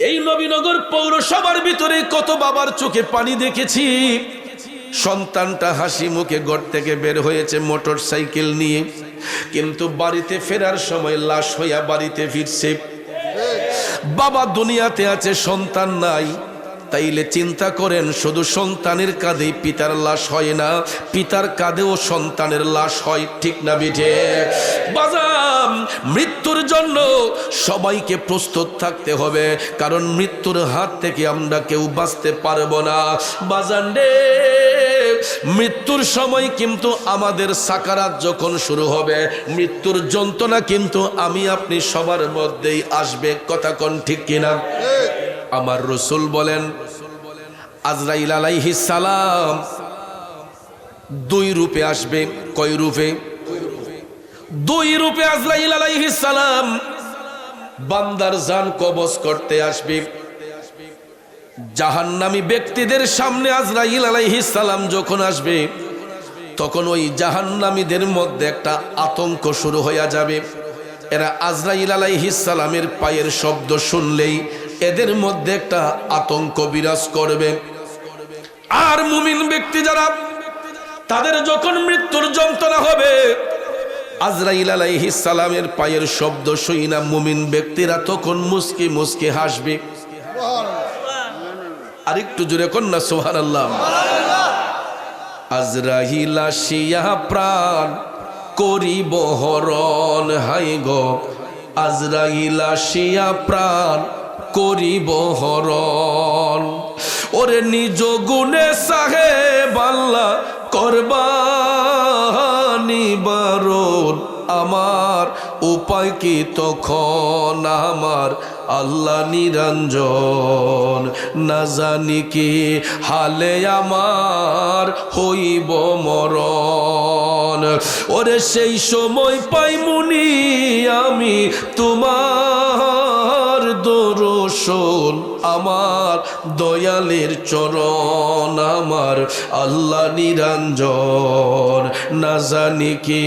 এই নবীনগর পৌরসভার ভিতরে কত বাবার চোখে পানি দেখেছি। সন্তানটা হাসি মুখে ঘর থেকে বের হয়েছে মোটর সাইকেল নিয়ে, কিন্তু বাড়িতে ফেরার সময় লাশ হইয়া বাড়িতে ফিরছে। বাবা দুনিয়াতে আছে, সন্তান নাই। তাইলে চিন্তা করেন, শুধু সন্তানের কাঁধেই পিতার লাশ হয় না, পিতার কাঁধেও সন্তানের লাশ হয়। ঠিক না বিঠে? বাজাম, মৃত্যুর জন্য সবাইকে প্রস্তুত থাকতে হবে, কারণ মৃত্যুর হাত থেকে আমরা কেউ বাঁচতে পারবো না। বাজান রে, মৃত্যুর সময় কিন্তু আমাদের সাকারাত যখন শুরু হবে, মৃত্যুর যন্ত্রণা কিন্তু আমি আপনি সবার মধ্যেই আসবে। কথা কোন ঠিক কিনা? আমার রাসূল বলেন, আজরাইল আলাইহিস সালাম 2 রূপে আসবে। কয় রূপে? 2 রূপে আজরাইল আলাইহিস সালাম বান্দার জান কবজ করতে আসবে। জাহান্নামী ব্যক্তিদের সামনে আজরাইল আলাইহিস সালাম যখন আসবে, তখন ওই জাহান্নামীদের মধ্যে একটা আতঙ্ক শুরু হয়ে যাবে। এরা আজরাইল আলাইহিস সালামের পায়ের শব্দ শুনলেই এদের মধ্যে একটা আতঙ্ক বিরাজ করবে। আর মুমিন ব্যক্তি যারা, তাদের যখন মৃত্যুর যন্ত্রণা হবে, আজরাইল আলাইহিস সালামের পায়ের শব্দ শুনে মুমিন ব্যক্তিরা তখন মুস্কি মুস্কি হাসবে। আরেকটু জোরে কোন না সুবহানাল্লাহ। আজরাইল আসিয়া প্রাণ করিব হরণ, হাই গো আজরাইল আসিয়া প্রাণ করিব হরণ। ওরে নিজ গুণে সাহেব আল্লাহ করবানি বারণ, আমার উপায় কি তখন আমার আল্লাহ নিরঞ্জন। না জানি কি হালে আমার হইব মরণ। ওরে সেই সময় পাইমুনি আমি তোমার দর্শন, আমার দয়ালের চরণ আমার আল্লাহ নিরঞ্জন। না জানি কি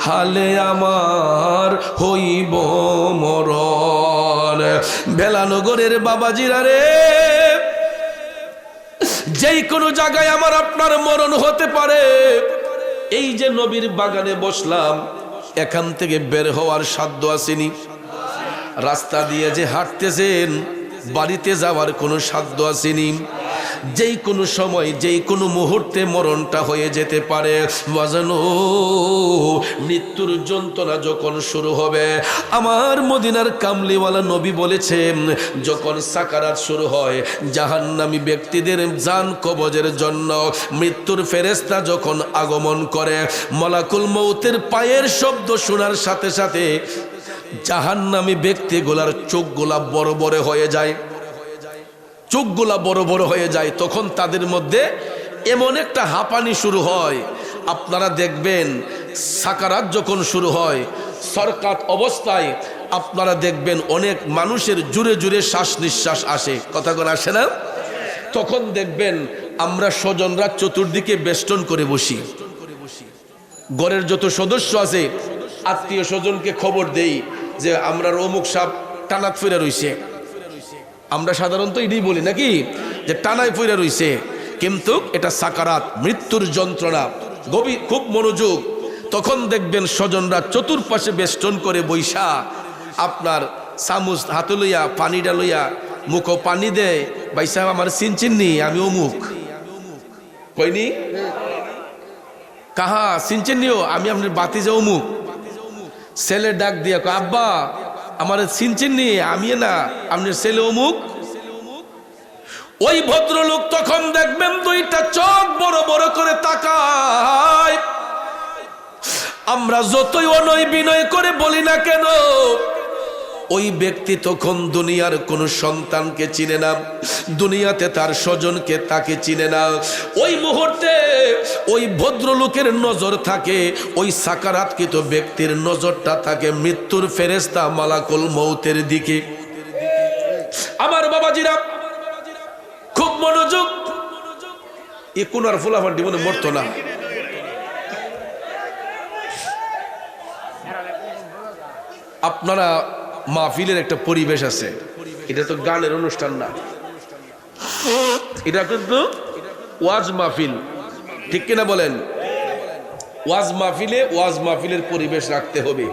হালে আমার হইব মরণ। ভেলানগরের বাবাজিরা রে, যেই কোনো জায়গায় আমার আপনার মরণ হতে পারে। এই যে নবীর বাগানে বসলাম, এখান থেকে বের হওয়ার সাধ্য আসেনি। রাস্তা দিয়ে যে হাঁটতেছেন, বাড়িতে যাওয়ার কোনো সাধ্য আসেনি। যেই কোনো সময়, যেই কোনো মুহূর্তে মরণটা হয়ে যেতে পারে। বাজানো, মৃত্যুর যন্ত্রণা যখন শুরু হবে, আমার মদিনার কামলিওয়ালা নবী বলেছেন, যখন সাকারাত শুরু হয়, জাহান্নামী ব্যক্তিদের জান কবজের জন্য মৃত্যুর ফেরেশতা যখন আগমন করে, মালাকুল মউতের পায়ের শব্দ শোনার সাথে সাথে জাহান্নামী ব্যক্তিগুলার চোখগুলা বড় বড় হয়ে যায়, চোখগুলা বড় বড় হয়ে যায়। তখন তাদের মধ্যে এমন একটা হাঁপানি শুরু হয়। আপনারা দেখবেন সাকারাত যখন শুরু হয়, সরকাত অবস্থায় আপনারা দেখবেন অনেক মানুষের জুড়ে জুড়ে শ্বাস নিঃশ্বাস আসে। কথা কোন আসে না? তখন দেখবেন আমরা স্বজনরা চতুর্দিকে বেষ্টন করে বসি। ঘরের যত সদস্য আছে, আত্মীয় স্বজনকে খবর দেই যে আমরা অমুক সাপ টানাত ফিরে রইছে। আমরা সাধারণত এটাই বলি নাকি, যে টানায় ফিরে রইছে, কিন্তু এটা সাকারাত, মৃত্যুর যন্ত্রণা। গভীর খুব মনোযোগ। তখন দেখবেন স্বজনরা চতুর্পাশে বেষ্টন করে বৈশা আপনার চামচ হাতে লইয়া পানিটা লইয়া মুখ পানি দেয়। ভাই সাহেব আমার চিনচিননি, আমি অমুক। কইনি কাহা চিনচিনিও, আমি আপনার বাতিজা অমুক। ছেলে ডাক দিয়া কয়, আব্বা আমার চিনচিনি, আমি না আপনার ছেলে অমুক। ওই ভদ্রলোক তখন দেখবেন 2টা চোখ বড় বড় করে তাকায়। আমরা যতই অনয় বিনয় করে বলি না কেন, ওই ব্যক্তি তখন দুনিয়ার কোন সন্তানকে চিনে না, দুনিয়াতে তার স্বজনকে তাকে চিনে না। ওই মুহূর্তে ওই ভদ্রলোকের নজর থাকে, ওই সাকারাতকৃত ব্যক্তির নজরটা থাকে মৃত্যুর ফেরেশতা মালাকুল মউতের দিকে। আমার বাবাজিরা খুব মনোযোগ। এ কোন আর ফুলাফান জীবনে মরতো না। আপনারা মাহফিলের একটা পরিবেশ আছে, এটা তো গানের অনুষ্ঠান না, এটা কিন্তু ওয়াজ মাহফিল, ঠিক কিনা বলেন? ওয়াজ মাহফিলের পরিবেশ রাখতে হবে।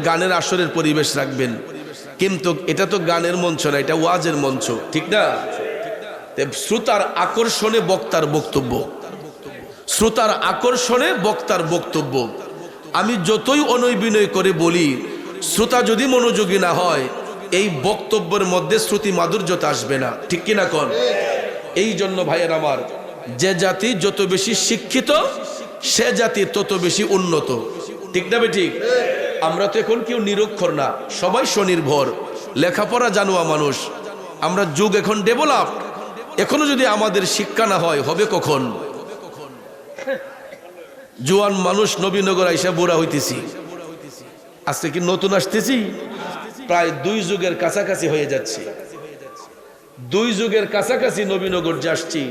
গানের আসরের পরিবেশ রাখবেন, কিন্তু এটা তো গানের মঞ্চ না, এটা ওয়াজের মঞ্চ, ঠিক না? শ্রোতার আকর্ষণে বক্তার বক্তব্য, আমি যতই অনৈবিনয় করে বলি, শ্রোতা যদি মনোযোগী না হয়, এই বক্তব্যের মধ্যে শ্রুতি মাধুর্যতা আসবে না, ঠিক কিনা কোন? এই জন্য ভাইয়ের আমার, যে জাতি যত বেশি শিক্ষিত সে জাতি তত বেশি উন্নত, ঠিক না ঠিক? আমরা তো এখন কেউ নিরক্ষর না, সবাই স্বনির্ভর, লেখাপড়া জানোয়া মানুষ, আমরা যুগ এখন ডেভেলপ। এখনো যদি আমাদের শিক্ষা না হয়, হবে কখন? জোয়ান মানুষ নবীনগর আইসা বুড়া হইতেছি, আজকে কি নতুন আসতেছি? প্রায় 2 যুগের কাছাকাছি হয়ে যাচ্ছে, 2 যুগের কাছাকাছি নবীনগর যাচ্ছি।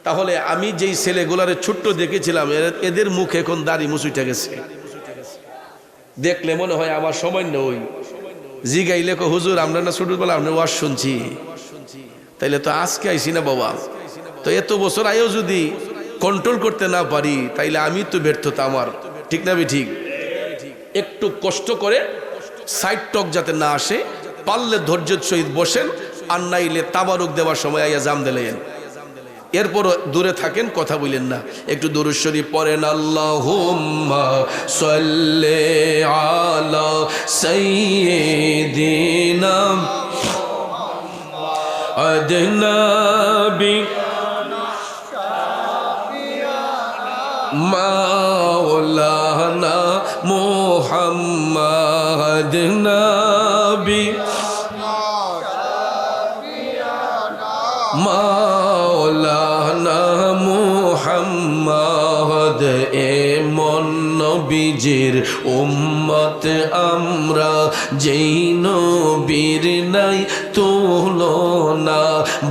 তাহলে আমি যেই ছেলেগুলারে ছোট্ট দেখেছিলাম, এদের মুখ এখন দাড়ি মুছুইটা গেছে, দেখলে মনে হয় আমার সময় নই। জিগাইলে কো হুজুর আমরা না ছোটবেলা আমরা ওয়াজ শুনছি, তাইলে তো আজকে আইসি না বাবা, তো এত বছর আয়ও যদি কন্ট্রোল করতে না পারি, তাইলে আমি তো ব্যর্থতা আমার, ঠিক না ঠিক? একটু কষ্ট করে সাইড টক যাতে না আসে, পারলে ধৈর্যের সহিত বসেন, আর নাইলে তাবারুক দেওয়ার সময় আইয়া জাম দিলেন, এরপর দূরে থাকেন, কথা বলেন না। একটু দুরূদ শরীফ পড়েন, আল্লাহুম্মা সাল্লি আলা সাইয়্যিদিনা আদনাবি মাওলানা মুহাম্মদ নবী মাওলানা মুহাম্মদ এমন নবীজির উম্মত আমরা, যেই নবীর নাই তুলনা,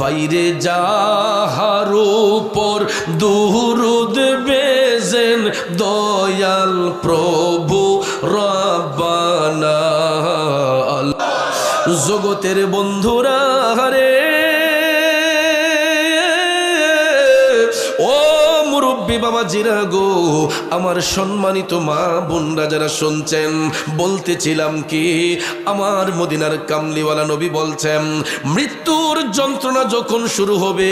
বাইরে যাহার উপর দুরুদ বেজেন দয়াল প্রভু রব্বানা। জগতের বন্ধুরা রে, ও মুরব্বী বাবা জিরা গো, আমার সম্মানিত মা বোনরা যারা শুনছেন, বলতেছিলাম কি, আমার মদিনার কামলিওয়ালা নবী বলছেন, মৃত্যুর যন্ত্রণা যখন শুরু হবে,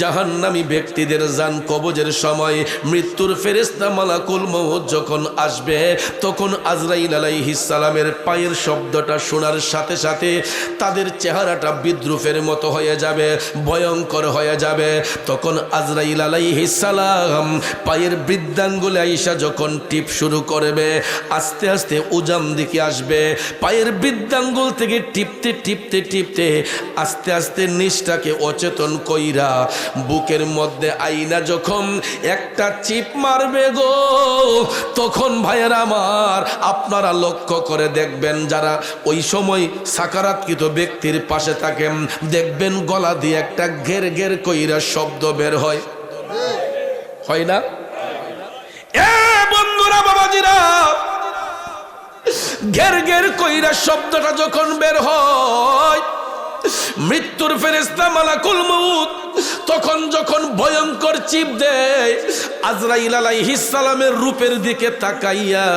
জাহান্নামী ব্যক্তিদের জান কবজের সময় মৃত্যুর ফেরেশতা মালাকুল মউত যখন আসবে, তখন আজরাইল আলাইহিস সালামের পায়ের শব্দটা শোনার সাথে সাথে তাদের চেহারাটা বিদ্রুপের মতো হয়ে যাবে, ভয়ঙ্কর হয়ে যাবে। তখন আজরাইল আলাইহিস সালাম পায়ের বৃদ্ধাঙ্গুলে আইসা যখন টিপ শুরু করবে, আস্তে আস্তে উজাম দিকে আসবে, পায়ের বৃদ্ধাঙ্গুল থেকে টিপতে টিপতে টিপতে আস্তে আস্তে নিচটাকে অচেতন কইরা বুকের মধ্যে আইনা যখন একটা চিপ মারবে গো, তখন ভাইয়ের আমার আপনারা লক্ষ্য করে দেখবেন, যারা ওই সময় সাকারাতকৃত ব্যক্তির পাশে থাকেন, দেখবেন গলা দিয়ে একটা ঘের ঘের কইরা শব্দ বের হয়, হয় না? এ বন্ধুরা বাবাজিরা, ঘের ঘের কইরা শব্দটা যখন বের হয়, মৃত্যুর ফেরেশতা মালাকুল মউত তখন যখন ভয়ঙ্কর চিপ দেয়, আজরাইল আলাইহিস সালামের রূপের দিকে তাকাইয়া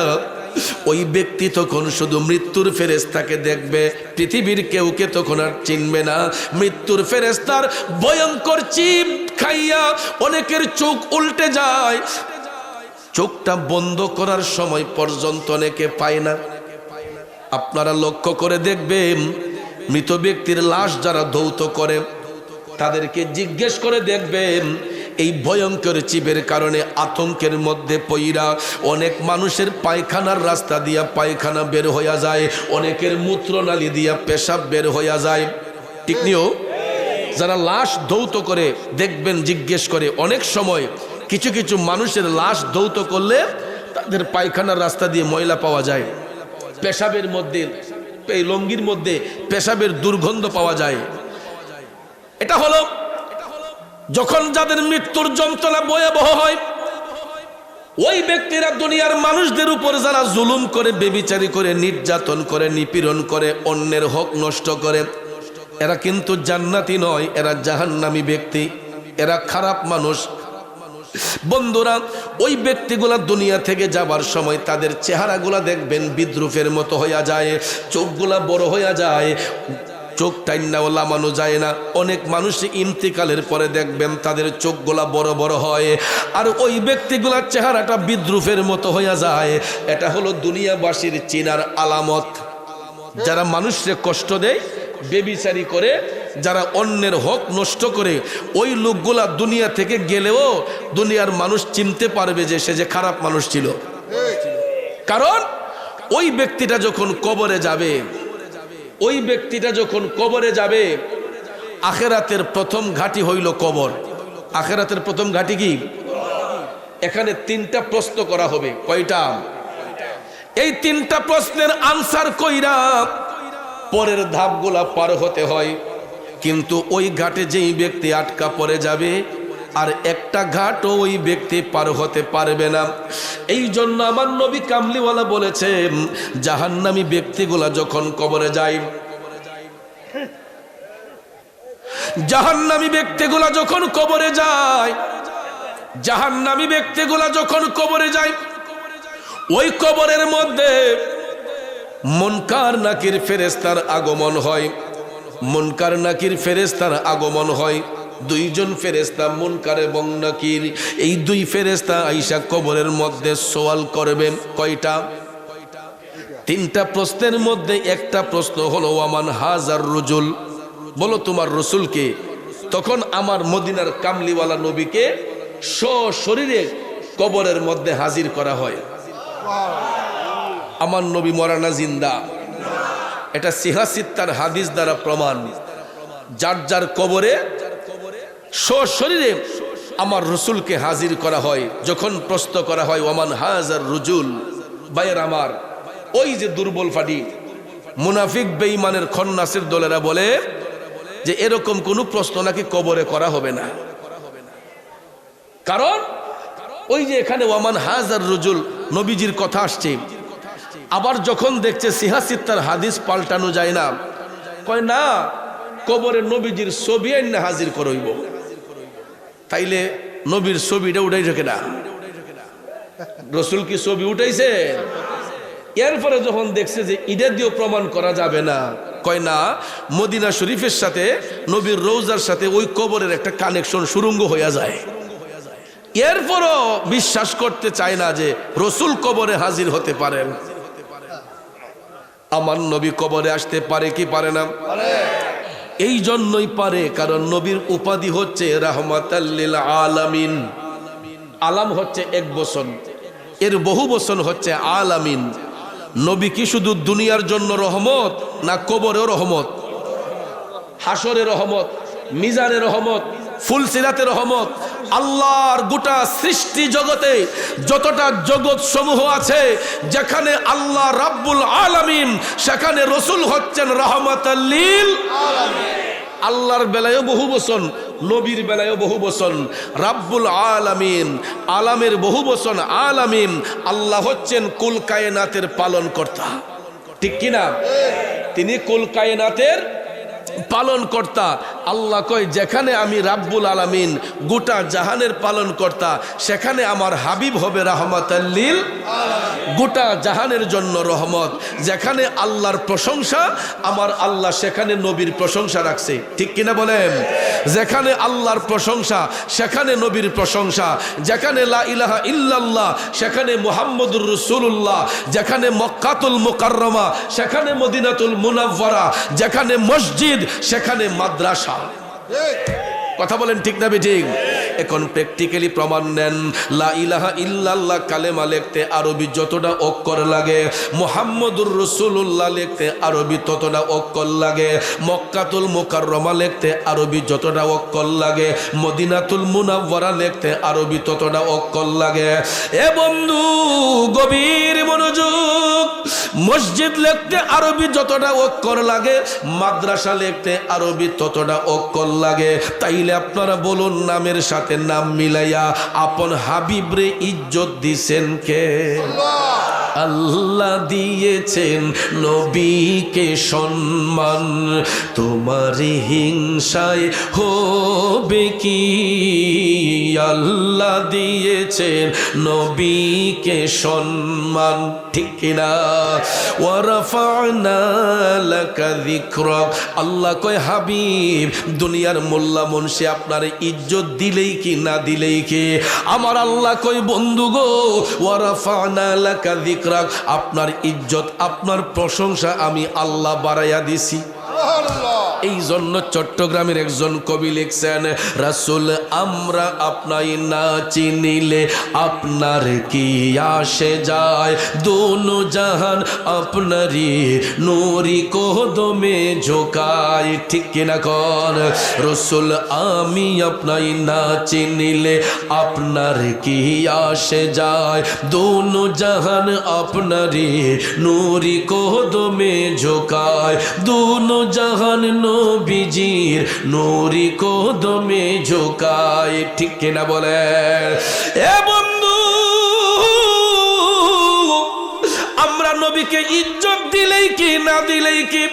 ওই ব্যক্তি তখন শুধু মৃত্যুর ফেরেশতাকে দেখবে, পৃথিবীর কেউকে তখন আর চিনবে না। মৃত্যুর ফেরেশতার ভয়ঙ্কর চিপ খাইয়া অনেকের চোখ উল্টে যায়, চোখটা বন্ধ করার সময় পর্যন্ত অনেকে পায় না। আপনারা লক্ষ্য করে দেখবেন, মৃত ব্যক্তির লাশ যারা ধৌত করে তাদেরকে জিজ্ঞেস করে দেখবেন, এই ভয়ঙ্কর চিপের কারণে আতঙ্কের মধ্যে পইরা অনেক মানুষের পায়খানার রাস্তা দিয়া পায়খানা বের হইয়া যায়, অনেকের মূত্রনালী দিয়া পেশাব বের হইয়া যায়, ঠিক নিও? যারা লাশ ধৌত করে দেখবেন, জিজ্ঞেস করে, অনেক সময় কিছু কিছু মানুষের লাশ ধৌত করলে তাদের পায়খানার রাস্তা দিয়ে ময়লা পাওয়া যায়, পেশাবের মধ্যে, এই লঙ্গির মধ্যে পেশাবের দুর্গন্ধ পাওয়া যায়। এটা হলো যখন যাদের মৃত্যুর যন্ত্রণা ভয়াবহ হয়, ওই ব্যক্তিরা দুনিয়ার মানুষদের উপর যারা জুলুম করে, বেবিচারি করে, নির্যাতন করে, নিপীড়ন করে, অন্যের হক নষ্ট করে, এরা কিন্তু জান্নাতি নয়, এরা জাহান্নামী ব্যক্তি, এরা খারাপ মানুষ। বন্ধুরা, ওই ব্যক্তিগুলা দুনিয়া থেকে যাবার সময় তাদের চেহারাগুলা দেখবেন বিদ্রুপের মতো হইয়া যায়, চোখগুলা বড় হইয়া যায়, চোখ টাইনাও লামানো যায় না। অনেক মানুষ ইন্তিকালের পরে দেখবেন তাদের চোখগুলা বড় বড় হয়, আর ওই ব্যক্তিগুলার চেহারাটা বিদ্রুপের মতো হইয়া যায়। এটা হলো দুনিয়াবাসীর চিনার আলামত। যারা মানুষকে কষ্ট দেয়, বেবিচারি করে, যারা অন্যের হক নষ্ট করে, ওই লোকগুলা দুনিয়া থেকে গেলেও দুনিয়ার মানুষ চিনতে পারবে যে সে যে খারাপ মানুষ ছিল। কারণ ওই ব্যক্তিটা যখন কবরে যাবে, ওই ব্যক্তিটা যখন কবরে যাবে, আখেরাতের প্রথম ঘাঁটি হইল কবর। আখেরাতের প্রথম ঘাঁটি কি? এখানে 3টা প্রশ্ন করা হবে। কয়টা? এই 3টা প্রশ্নের আনসার কইরা পরের ধাপগুলা পার হতে হয়। কিন্তু ওই ঘাটে যেই ব্যক্তি আটকা পড়ে যাবে, আর একটা ঘাটও ওই ব্যক্তি পার হতে পারবে না। এই জন্য আমার নবী কামলিওয়ালা বলেছেন, জাহান্নামী ব্যক্তিগুলা যখন কবরে যায়, জাহান্নামী ব্যক্তিগুলা যখন কবরে যায়, জাহান্নামী ব্যক্তিগুলা যখন কবরে যায়, ওই কবরের মধ্যে মুনকার নাকির ফেরেশতার আগমন হয়। মুনকার নাকির ফেরেশতার আগমন হয়। 2 জন ফেরেশতা, মুনকার এবং নাকির, এই 2 ফেরেশতা আইসা কবরের মধ্যে সওয়াল করবে। কয়টা? 3টা প্রশ্নের মধ্যে একটা প্রশ্ন হলো ওয়ামান হাজার রুজুল, বলো তোমার রসুলকে। তখন আমার মদিনার কামলিওয়ালা নবীকে সশরীরে কবরের মধ্যে হাজির করা হয়। আমার নবী মরানা জিন্দা, এটা সিহাসিত্তার হাদিস দ্বারা প্রমাণ। যার যার কবরে সশরীরে আমার রসুলকে হাজির করা হয়। যখন প্রশ্ন করা হয় ওয়ামান হাজার রুজুল, ভাইয়ের আমার, ওই যে দুর্বল ফাটি মুনাফিক বেঈমানের খন্নাসের দলেরা বলে যে এরকম কোনো প্রশ্ন নাকি কবরে করা হবে না। কারণ ওই যে এখানে ওয়ামান হাজার রুজুল নবীজির কথা আসছে, আবার যখন দেখছে সিহাসিত্তার হাদিস পাল্টানো যায় না, কয় না, কবরে নবীজির ছবি আইন না হাজির করইব। তাইলে নবীর ছবিটা উঠাই রেখে না, রসুল কি ছবি উঠাইছে? এরপরে যখন দেখছে যে ইটা দিয়েও প্রমাণ করা যাবে না, কয় না, মদিনা শরীফের সাথে নবীর রওজার সাথে ওই কবরের একটা কানেকশন, সুরঙ্গ হইয়া যায়। এরপরও বিশ্বাস করতে চায় না যে রসুল কবরে হাজির হতে পারেন। আমার নবী কবরে আসতে পারে কি পারে না? এই জন্যই পারে, কারণ নবীর উপাধি হচ্ছে রাহমাতাল লিল আলামিন। আলাম হচ্ছে এক বচন, এর বহু বচন হচ্ছে আলামিন। নবী কি শুধু দুনিয়ার জন্য রহমত, না কবরেও রহমত? হাসরে রহমত, মিজানে রহমত, ফুলসিরাতে রহমত। আল্লাহর গোটা সৃষ্টি জগতে যতটা জগৎ সমূহ আছে, যেখানে আল্লাহ রাব্বুল আলামিন, সেখানে রসুল হচ্ছেন রাহমাতাল লিল আলামিন। আল্লাহর বেলায়ও বহু বচন, নবীর বেলায়ও বহু বচন। রাব্বুল আলামিন, আলামের বহু বচন আলামিন। আল্লাহ হচ্ছেন কুল কায়নাতের পালন কর্তা, ঠিক কিনা? তিনি কুল কায়নাতের পালন কর্তা। আল্লাহ কয়, যেখানে আমি রাব্বুল আলামিন, গোটা জাহানের পালন কর্তা, সেখানে আমার হাবিব হবে রাহমাতাল লিল আলামিন, গোটা জাহানের জন্য রহমত। যেখানে আল্লাহর প্রশংসা, আমার আল্লাহ সেখানে নবীর প্রশংসা রাখছে, ঠিক কিনা বলেন? যেখানে আল্লাহর প্রশংসা, সেখানে নবীর প্রশংসা। যেখানে লা ইলাহা ইল্লাল্লাহ, সেখানে মুহাম্মদুর রাসূলুল্লাহ। যেখানে মক্কাতুল মুকাররমা, সেখানে মদিনাতুল মুনাওয়ারা। যেখানে মসজিদ, সেখানে মাদ্রাসা। কথা বলেন ঠিক না বেঠিক? এখন প্র্যাকটিক্যালি প্রমাণ নেন। লা ইলাহা ইল্লাল্লাহ কালেমা লিখতে আরবি যতটা অক্ষর লাগে, মুহাম্মদুর রাসূলুল্লাহ লিখতে আরবি ততটা অক্ষর লাগে। মক্কাতুল মুকাররমা লিখতে আরবি যতটা অক্ষর লাগে, মদিনাতুল মুনাওয়ারা লিখতে আরবি ততটা অক্ষর লাগে। এ বন্ধু, গভীর মনোযোগ। মসজিদ লিখতে আরবি যতটা অক্ষর লাগে, মাদ্রাসা লিখতে আরবি ততটা অক্ষর লাগে। তাইলে আপনারা বলুন, নামের সাথে সাথে নাম মিলাইয়া আপন হাবিবরে ইজ্জত দিছেন কে? আল্লাহ দিয়েছেন নবীকে সম্মান, তোমার হিংসায় হবে কি? আল্লাহ দিয়েছেন নবীকে সম্মান, ঠিক কিনা? ওয়ারাফা'না লাকা যিকরাক, আল্লাহ কয় হাবিব দুনিয়ার মোল্লা মুন্সি আপনার ইজ্জত দিলেই কি না দিলেই কি? আমার আল্লাহ কয় বন্ধু গো, ওয়ারাফা'না লাকা যিকরাক, আপনার ইজ্জত আপনার প্রশংসা আমি আল্লাহ বাড়াইয়া দিছি। এই জন্য চট্টগ্রামের একজন কবি লিখছেন, রাসূল আমরা আপনাই না চিনিলে আপনার কি আসে যায়, দোনো জাহান আপনারই নূরি কদমে ঝোকায়, ঠিক কিনা কর? রাসূল আমি আপনাই না চিনিলে আপনার কি আসে যায়, দোনো জাহান আপনারই নূরি কদমে ঝোকায়, দোনো জাহান নবীজির নূরি কদমে ঝোকায়, ঠিক কিনা বলেন? এ বন্ধু আমরা নবীকে ইজ্জত দিলেই কি না দিলেই কি?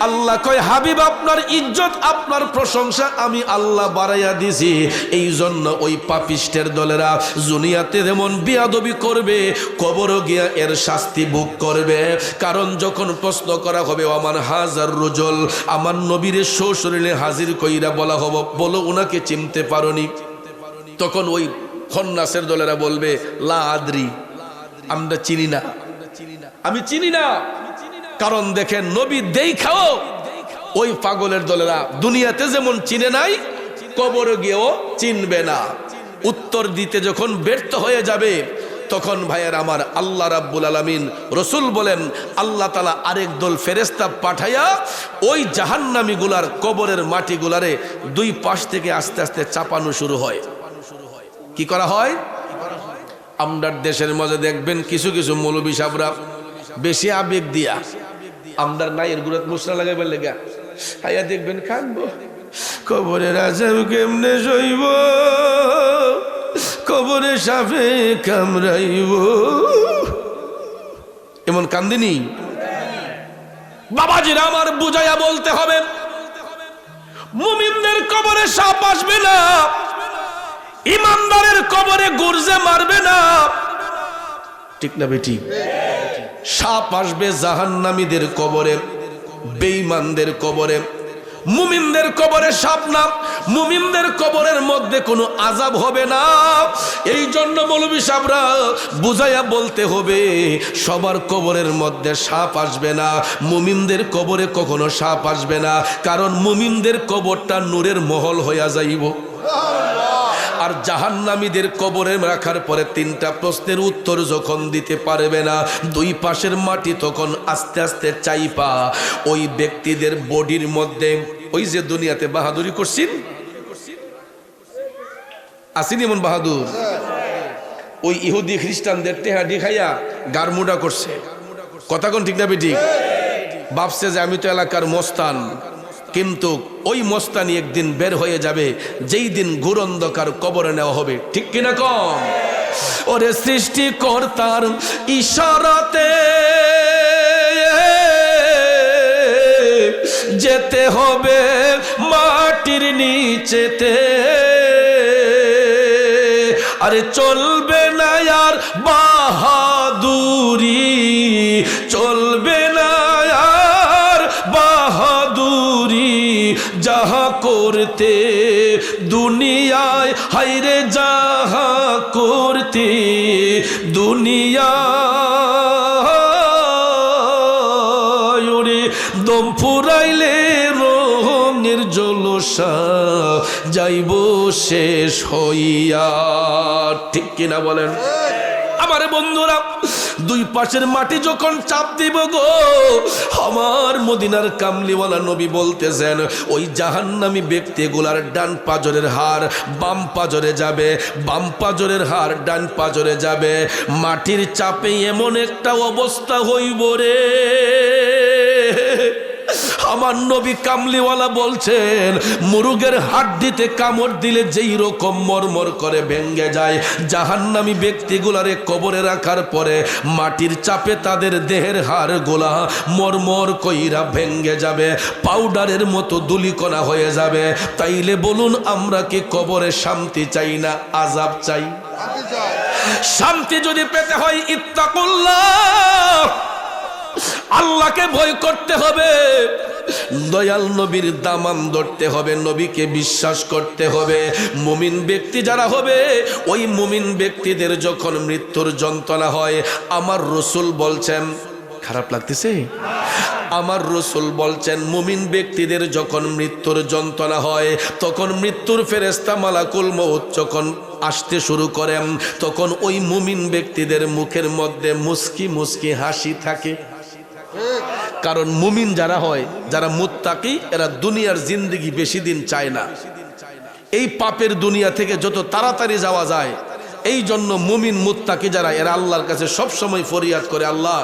আল্লাহ কয় হাবিব আপনার ইজ্জত আপনার প্রশংসা আমি আল্লাহ বাড়াইয়া দিছি। এই জন্য ওই পাপিষ্টের দলেরা দুনিয়াতে যেমন বিয়াদবি করবে, কবরও গিয়া এর শাস্তি ভোগ করবে। কারণ যখন প্রশ্ন করা হবে আমার হাজার রুজল, আমার নবীর শ্বশুরিলে হাজির কইরা বলা হবে বলো উনাকে চিনতে পারোনি, তখন ওই খন্নাসের দলেরা বলবে লা আদরি, আমরা চিনি না, আমি চিনি না। কারণ দেখেন নবী দেখাও ওই পাগলের দলেরা দুনিয়াতে যেমন চিনে নাই, কবরে গিয়েও চিনবে না। উত্তর দিতে যখন ব্যর্থ হয়ে যাবে তখন ভাইয়ের আমার আল্লাহ রাব্বুল আলামিন, রসুল বলেন আল্লাহ তাআলা আরেক দল ফেরেশতা পাঠাইয়া ওই জাহান্নামীগুলার কবরের মাটিগুলারে দুই পাশ থেকে আস্তে আস্তে চাপানো শুরু হয়। কি করা হয়? আমরার দেশের মাঝে দেখবেন কিছু কিছু মৌলবী সাহেবরা বেশি আবেগ দিয়া আমদার নাইয়ের গুড়াত মশলা লাগাইবার লেগা আয়া দেখবেন কানবো, কবরে রাজা কেমনে সইব, কবরে সাপে কামড়াইব, এমন কান্দিনি। বাবাজিরা আমার বুঝাইয়া বলতে হবে, মুমিনদের কবরে সাপ আসবে না, ইমানদারের কবরে গুরজে মারবে না, ঠিক না বেটি? সাপ আসবে জাহান্নামীদের কবরে, বেঈমানদের কবরে। মুমিনদের কবরে সাপ না, মুমিনদের কবরের মধ্যে কোনো আযাব হবে না। এই জন্য মৌলভী সাহেবরা বুঝাইয়া বলতে হবে সবার কবরের মধ্যে সাপ আসবে না, মুমিনদের কবরে কখনো সাপ আসবে না। কারণ মুমিনদের কবরটা নূরের মহল হইয়া যাইব। আর জাহান্নামীদের কবরে রাখার পরে তিনটা প্রশ্নের উত্তর যখন দিতে পারবে না, দুই পাশের মাটি তখন আস্তে আস্তে চাইপা ওই ব্যক্তিদের বডির মধ্যে, ওই যে দুনিয়াতে বাহাদুরি করছেন আসেনি এমন বাহাদুর, ওই ইহুদি খ্রিস্টানদের টেহাডি খাইয়া গারমুডা করছে, কথা কোন ঠিক না বেটি? ভাবছে যে আমি তো এলাকার মস্তান, কিন্তু ওই মস্তানি একদিন বের হয়ে যাবে যেই দিন ঘোর অন্ধকার কবরে নেওয়া হবে, ঠিক কিনা কম? ওরে সৃষ্টিকর্তার ইশারাতে যেতে হবে মাটির নিচেতে, আরে চলবে না আর বাহাদুরি, চলবে না আর বাহাদুরি, যাহা করতে দুনিয়ায় হাইরে যাহা করতে দুনিয়ায়, ওরে দম ফুরাইলে রঙের জলসা যাইব শেষ হইয়া, ঠিক কিনা বলেন? আমার বন্ধুরা দুই পাশের মাটি যখন চাপ দিব গো, আমার মদিনার কামলিওয়ালা নবী বলতেছেন ওই জাহান্নামী ব্যক্তিগুলার ডান পাজরের হাড় বাম পাজরে যাবে, বাম পাজরের হাড় ডান পাজরে যাবে। মাটির চাপে এমন একটা অবস্থা হইব রে, আমার নবী কামলিওয়ালা বলছেন মুরুগের হাড্ডিতে কামড় দিলে যেই রকম মরমর করে ভেঙ্গে যায়, জাহান্নামী ব্যক্তিগুলারে কবরে রাখার পরে মাটির চাপে তাদের দেহের হাড়গুলা মরমর কইরা ভেঙ্গে যাবে, পাউডারের মতো ধূলিকণা হয়ে যাবে। তাইলে বলুন আমরা কি কবরে শান্তি চাই না আযাব চাই? শান্তি যদি পেতে হয় ইত্তাকুল্লাহ, আল্লাহকে ভয় করতে হবে, দয়াল নবীর দামান ধরতে হবে, নবীকে বিশ্বাস করতে হবে। মুমিন ব্যক্তি যারা হবে ওই মুমিন ব্যক্তিদের যখন মৃত্যুর যন্ত্রণা হয়, আমার রাসূল বলছেন, খারাপ লাগতেছে? আমার রাসূল বলছেন মুমিন ব্যক্তিদের যখন মৃত্যুর যন্ত্রণা হয় তখন মৃত্যুর ফেরেশতা মালাকুল মউত যখন আসতে শুরু করেন তখন ওই মুমিন ব্যক্তিদের মুখের মধ্যে মুস্কি মুস্কি হাসি থাকে। কারণ মুমিন যারা হয়, যারা মুত্তাকি, এরা দুনিয়ার জিন্দেগি বেশি দিন চায় না, এই পাপের দুনিয়া থেকে যত তাড়াতাড়ি যাওয়া যায়। এই জন্য মুমিন মুত্তাকি যারা, এরা আল্লাহর কাছে সব সময় ফরিয়াদ করে, আল্লাহ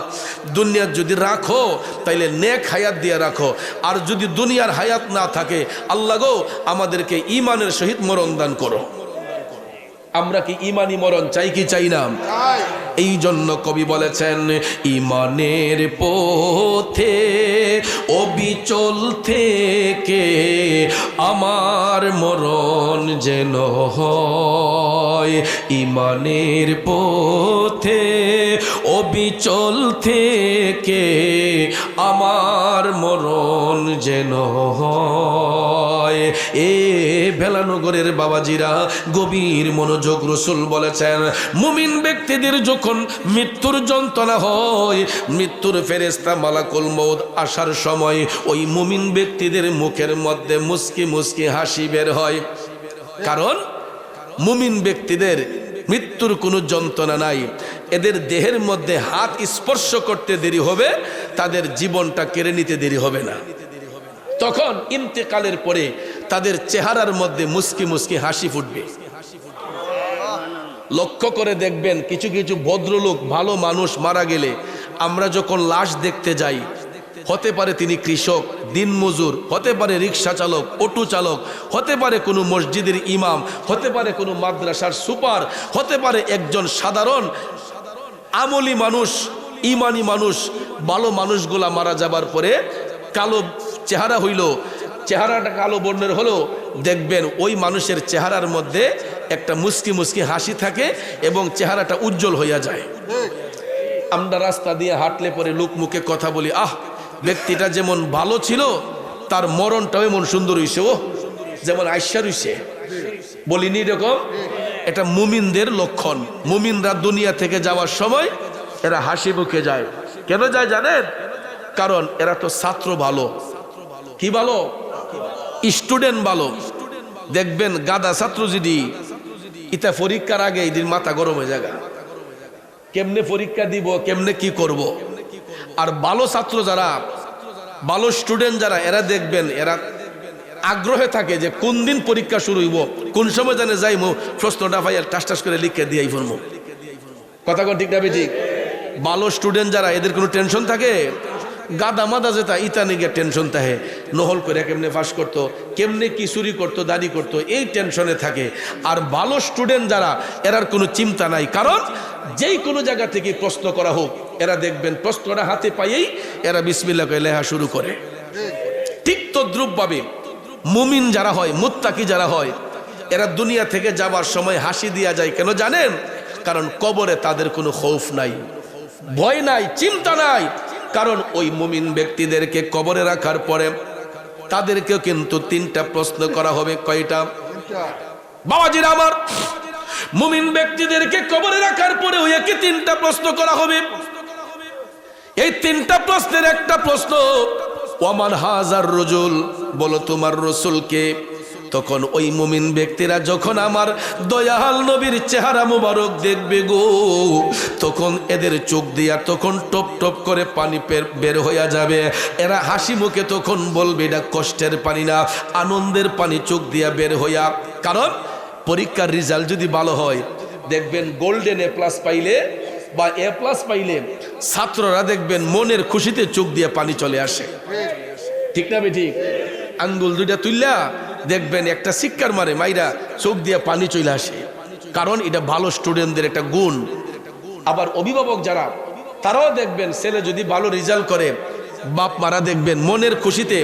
দুনিয়ার যদি রাখো তাইলে নেক হায়াত দিয়ে রাখো, আর যদি দুনিয়ার হায়াত না থাকে আল্লাহ গো আমাদেরকে ঈমানের সহিত মরণ দান করো। আমরা কি ঈমানি মরণ চাই কি চাই না? এই জন্য কবি বলেছেন ঈমানের পথে অবিচল থেকে আমার মরণ যেন হয়, ঈমানের পথে অবিচল থেকে আমার মরণ যেন হয়। এ ভেলানগরের বাবাজিরা গভীর মনোযোগ, রাসূল বলেছেন মুমিন ব্যক্তিদের যখন মৃত্যুর যন্ত্রণা হয়, মৃত্যুর ফেরেশতা মালাকুল মউত আসার সময় ওই মুমিন ব্যক্তিদের মুখের মধ্যে মুস্কি মুস্কি হাসি বের হয়। কারণ মুমিন ব্যক্তিদের মৃত্যুর কোনো যন্ত্রণা নাই, এদের দেহের মধ্যে হাত স্পর্শ করতে দেরি হবে, তাদের জীবনটা কেড়ে নিতে দেরি হবে না। তখন ইন্তেকালের পরে তাদের চেহারার মধ্যে মুস্কি মুস্কি হাসি ফুটবে। লক্ষ্য করে দেখবেন কিছু কিছু ভদ্রলোক, ভালো মানুষ মারা গেলে আমরা যখন লাশ দেখতে যাই, হতে পারে তিনি কৃষক, দিনমজুর, হতে পারে রিক্সা চালক, অটো চালক, হতে পারে কোনো মসজিদের ইমাম, হতে পারে কোনো মাদ্রাসার সুপার, হতে পারে একজন সাধারণ আমলি মানুষ, ইমানি মানুষ। ভালো মানুষগুলা মারা যাবার পরে কালো চেহারা হইল, চেহারাটা কালো বর্ণের হলো, দেখবেন ওই মানুষের চেহারার মধ্যে একটা মুস্কি মুস্কি হাসি থাকে এবং চেহারাটা উজ্জ্বল হইয়া যায়। আমরা রাস্তা দিয়ে হাঁটলে পরে লোক মুখে কথা বলি, আহ ব্যক্তিটা যেমন ভালো ছিল তার মরণটাও এমন সুন্দর হইছে, ও যেমন আইসা রইছে, বলিনি এরকম? এটা মুমিনদের লক্ষণ। মুমিনরা দুনিয়া থেকে যাওয়ার সময় এরা হাসি মুখে যায়। কেন যায় জানেন? কারণ এরা তো ছাত্র ভালো। কি ভালো? স্টুডেন্ট ভালো। দেখবেন গাদা ছাত্র যদি ইতা পরীক্ষার আগে এদিন মাথা গরম হয়ে যায়, কেমনে পরীক্ষা দিব, কেমনে কি করব। আর ভালো ছাত্র যারা, ভালো স্টুডেন্ট যারা, এরা দেখবেন এরা আগ্রহে থাকে যে কোন দিন পরীক্ষা শুরু হইব, কোন সময় জানে যাইমু, প্রশ্নটা ভাই টাস টাস করে লিখে দিয়ে ফেলবো। কথা কোন ঠিক না ঠিক? ভালো স্টুডেন্ট যারা, এদের কোনো টেনশন থাকে? গাদা মাদা যেটা ইতা নিয়ে টেনশন থাকে, নহল করে কেমনে পাস করতো, কেমনে কি চুরি করতো, দাড়ি করতো, এই টেনশনে থাকে। আর ভালো স্টুডেন্ট যারা, এরার কোনো চিন্তা নাই। কারণ যেই কোনো জায়গা থেকে প্রশ্ন করা হোক, এরা দেখবেন প্রশ্নটা হাতে পাইয়েই এরা বিসমিল্লাহ করে লেখা শুরু করে। ঠিক তদ্রুপ ভাবে মুমিন যারা হয়, মুত্তাকি যারা হয়, এরা দুনিয়া থেকে যাবার সময় হাসি দিয়া যায়। কেন জানেন? কারণ কবরে তাদের কোনো খৌফ নাই, ভয় নাই, চিন্তা নাই। কারণ ওই মুমিন ব্যক্তিদেরকে কবরে রাখার পরে তাদেরকেও কিন্তু তিনটা প্রশ্ন করা হবে। কয়টা? বাবাজিরা আমার, মুমিন ব্যক্তিদেরকে কবরে রাখার পরে ওই একই তিনটা প্রশ্ন করা হবে। এই তিনটা প্রশ্নের একটা প্রশ্ন, ওয়ামান হাজার রজুল, বলো তোমার রসুলকে। তখন ওই মুমিন ব্যক্তিরা যখন আমার দয়াল নবীর চেহারা মুবারক দেখবে গো, তখন এদের চোখ দিয়া তখন টপ টপ করে পানি বের হইয়া যাবে। এরা হাসি মুখে তখন বলবে এটা কষ্টের পানি না, আনন্দের পানি চোখ দিয়া বের হইয়া। কারণ পরীক্ষার রেজাল্ট যদি ভালো হয়, দেখবেন গোল্ডেন এ প্লাস পাইলে বা এ প্লাস পাইলে ছাত্ররা দেখবেন মনের খুশিতে চোখ দিয়ে পানি চলে আসে। ঠিক না বেঠিক? আঙ্গুল দুইটা তুললা দেখবেন একটা শিক্ষার মারে মাইরা চোখ দিয়ে পানি চলে আসে, কারণ এটা ভালো স্টুডেন্টদের একটা গুণ। আবার অভিভাবক যারা, তারাও দেখবেন ছেলে যদি ভালো রেজাল্ট করে, বাপ মারা দেখবেন মনের খুশিতে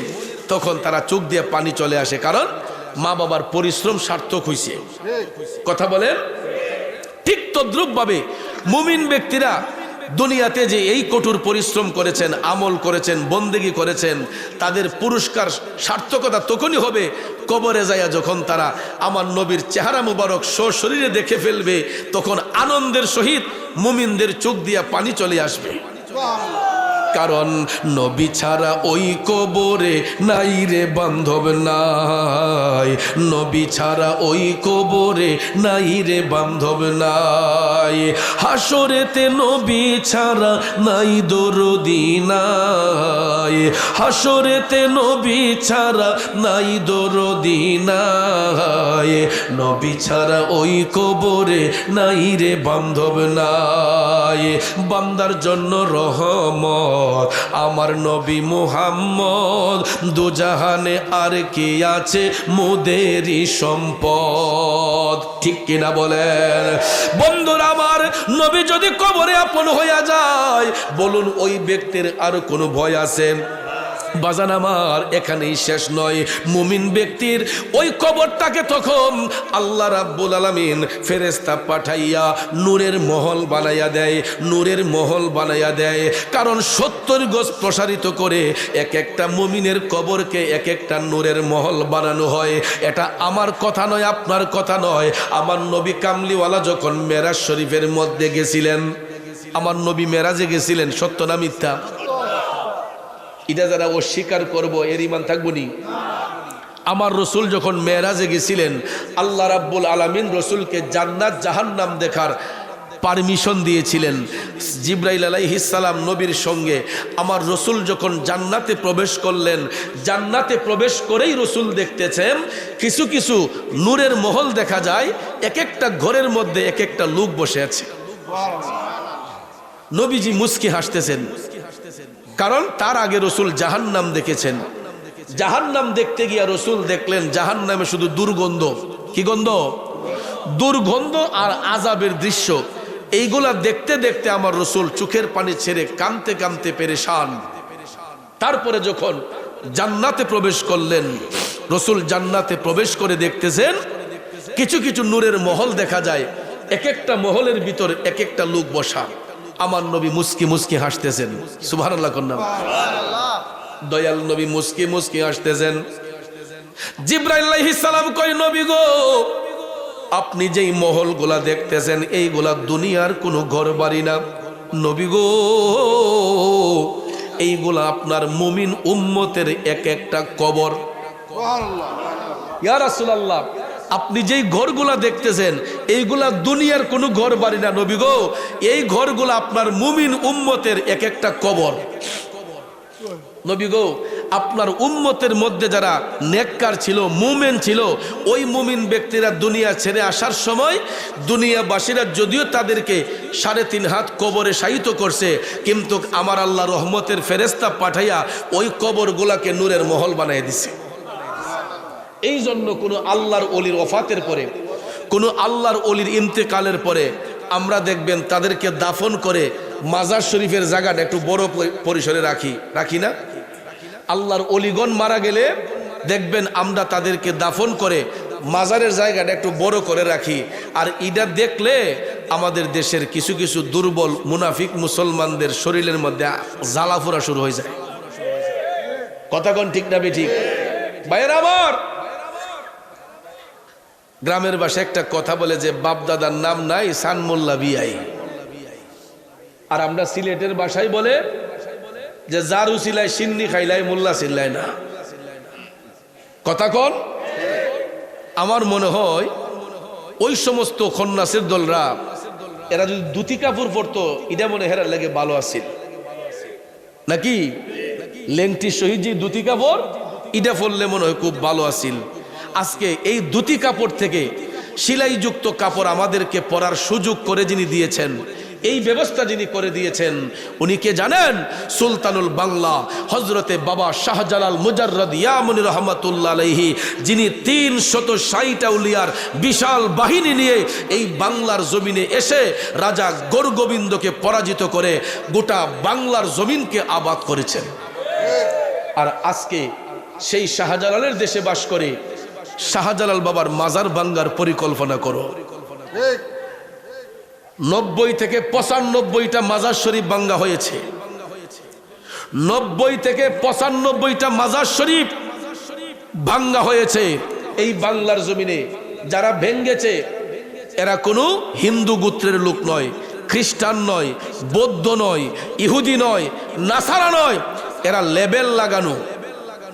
তখন তারা চোখ দিয়ে পানি চলে আসে, কারণ মা বাবার পরিশ্রম সার্থক হয়েছে। কথা বলেন? ঠিক তদ্রুপ ভাবে মুমিন ব্যক্তিরা দুনিয়াতে যে এই কঠোর পরিশ্রম করেছেন, আমল করেছেন, বন্দেগী করেছেন, তাদের পুরস্কার সার্থকতা তখনই হবে কবরে যায়া যখন তারা আমার নবীর চেহারা মুবারক সশরীরে দেখে ফেলবে, তখন আনন্দের সহিত মুমিনদের চোখ দিয়া পানি চলে আসবে। কারণ নবী ছাড়া ওই কবরে নাই রে বান্ধব নাই, নবী ছাড়া ওই কবরে নাই রে বান্ধব নাই, হাসরেতে নবী ছাড়া নাই দরদি নাই, হাসরেতে নবী ছাড়া নাই দরদি নাই, নবী ছাড়া ওই কবরে নাই রে বান্ধব নাই। বান্দার জন্য রহমত আমার নবী মুহাম্মদ, দুজাহানে আর কি আছে মোদেরই সম্পদ। ঠিক কিনা বলেন? বন্ধুরা আমার, নবী যদি কবরে আপন হইয়া যায়, বলুন ওই ব্যক্তির আর কোনো ভয় আছে? বাজান আমার, এখানেই শেষ নয়। মুমিন ব্যক্তির ওই কবরটাকে তখন আল্লাহ রাব্বুল আলামিন ফেরেশতা পাঠাইয়া নূরের মহল বানাইয়া দেয়, নূরের মহল বানাইয়া দেয়। কারণ 70 গজ প্রসারিত করে এক একটা মুমিনের কবরকে এক একটা নূরের মহল বানানো হয়। এটা আমার কথা নয়, আপনার কথা নয়। আমার নবী কামলিওয়ালা যখন মেরাজ শরীফের মধ্যে গেছিলেন, আমার নবী মেরাজে গেছিলেন, সত্য না মিথ্যা? এটা যারা অস্বীকার করব এর ঈমান থাকবো নি? আমার রসুল যখন মেরাজে গেছিলেন, আল্লাহ রাব্বুল আলামিন রসুলকে জান্নাত জাহান্নাম দেখার পারমিশন দিয়েছিলেন। জিবরাইল আলাইহিস সালাম নবীর সঙ্গে আমার রসুল যখন জান্নাতে প্রবেশ করলেন, জান্নাতে প্রবেশ করেই রসুল দেখতেছেন কিছু কিছু নূরের মহল দেখা যায়, এক একটা ঘরের মধ্যে এক একটা লোক বসে আছে। নবীজি মুস্কি হাসতেছেন, কারণ তার আগে রসুল জাহান্নাম দেখেছেন। জাহান্নাম দেখতে গিয়া রসুল দেখলেন জাহান্নামে শুধু দুর্গন্ধ। কি গন্ধ? দুর্গন্ধ আর আযাবের দৃশ্য। এইগুলা দেখতে দেখতে আমার রসুল চোখের পানি ছেড়ে কাঁদতে কাঁদতে পেরেশান। তারপরে যখন জান্নাতে প্রবেশ করলেন, রসুল জান্নাতে প্রবেশ করে দেখতেছেন কিছু কিছু নূরের মহল দেখা যায়, এক একটা মহলের ভিতর এক একটা লোক বসা। আমার নবী মুস্কি মুস্কি হাসতেছেন। সুবহানাল্লাহ কন্যা। দয়াল নবী মুস্কি মুস্কি হাসতেছেন। জিবরাইল আলাইহিস সালাম কয়, নবী গো, আপনি যেই মহলগুলা দেখতেছেন এইগুলা দুনিয়ার কোনো ঘর বাড়ি না। নবী গো, এইগুলা আপনার মুমিন উম্মতের এক একটা কবর। ইয়া রাসূলুল্লাহ, আপনি যেই ঘরগুলা দেখতেছেন এইগুলা দুনিয়ার কোনো ঘর বাড়ি না নবী গো, এই ঘরগুলা আপনার মুমিন উম্মতের এক একটা কবর। নবী গো, আপনার উম্মতের মধ্যে যারা নেককার ছিল, মুমিন ছিল, ওই মুমিন ব্যক্তিরা দুনিয়া ছেড়ে আসার সময় দুনিয়াবাসীরা যদিও তাদেরকে 3.5 হাত কবরে শায়িত করছে, কিন্তু আমার আল্লাহ রহমতের ফেরেশতা পাঠাইয়া ওই কবরগুলাকে নূরের মহল বানিয়ে দিছে। এই জন্য কোনো আল্লাহর ওলির ওফাতের পরে, কোনো আল্লাহর ওলির ইন্তেকালের পরে আমরা দেখবেন তাদেরকে দাফন করে মাজার শরীফের জায়গাটা একটু বড় পরিসরে রাখি না? আল্লাহর ওলিগণ মারা গেলে দেখবেন আমরা তাদেরকে দাফন করে মাজারের জায়গাটা একটু বড় করে রাখি। আর এটা দেখলে আমাদের দেশের কিছু কিছু দুর্বল মুনাফিক মুসলমানদের শরীরের মধ্যে জ্বালাফোড়া শুরু হয়ে যায়। কথা কোন ঠিক না বেঠিক? ভাইয়েরা আমার, গ্রামের ভাষায় একটা কথা বলে যে বাপ দাদার নাম নাই সানমোল্লা বিয়াই। আর আমরা সিলেটের ভাষায় বলে যে জারু সিলাই সিন্নি খাইলাই মোল্লা সিল্লাই না। কথা কোন? আমার মনে হয় ওই সমস্ত খন্নাসের দলরা এরা যদি ধুতি কাপড় পরতো এটা মনে হেরার লেগে ভালো আছিল নাকি? লেংটি শহীদ যে ধুতি কাপড় এটা পরলে মনে হয় খুব ভালো আছিল। আজকে এই ধুতি কাপড় থেকে সেলাইযুক্ত কাপড় আমাদেরকে পরার সুযোগ করে যিনি দিয়েছেন, এই ব্যবস্থা যিনি করে দিয়েছেন উনি কে জানেন? সুলতানুল বাংলা হযরতে বাবা শাহজালাল মুজাররদ ইয়ামুনি রহমাতুল্লাহ আলাইহি, যিনি 360 আউলিয়ার বিশাল বাহিনী নিয়ে এই বাংলার জমিনে এসে রাজা গৌরগোবিন্দকে পরাজিত করে গোটা বাংলার জমিনকে আবাদ করেছেন। আর আজকে সেই শাহজালালের দেশে বাস করে শাহজালাল বাবার মাজার ভাঙ্গার পরিকল্পনা করো। 90 থেকে 95টা মাজার শরীফ ভাঙ্গা হয়েছে। 90 থেকে 95টা মাজার শরীফ ভাঙ্গা হয়েছে এই বাংলার জমিনে। যারা ভেঙ্গেছে এরা কোনো হিন্দু গোত্রের লোক নয়, খ্রিস্টান নয়, বৌদ্ধ নয়, ইহুদি নয়, নাসারা নয়, এরা লেবেল লাগানো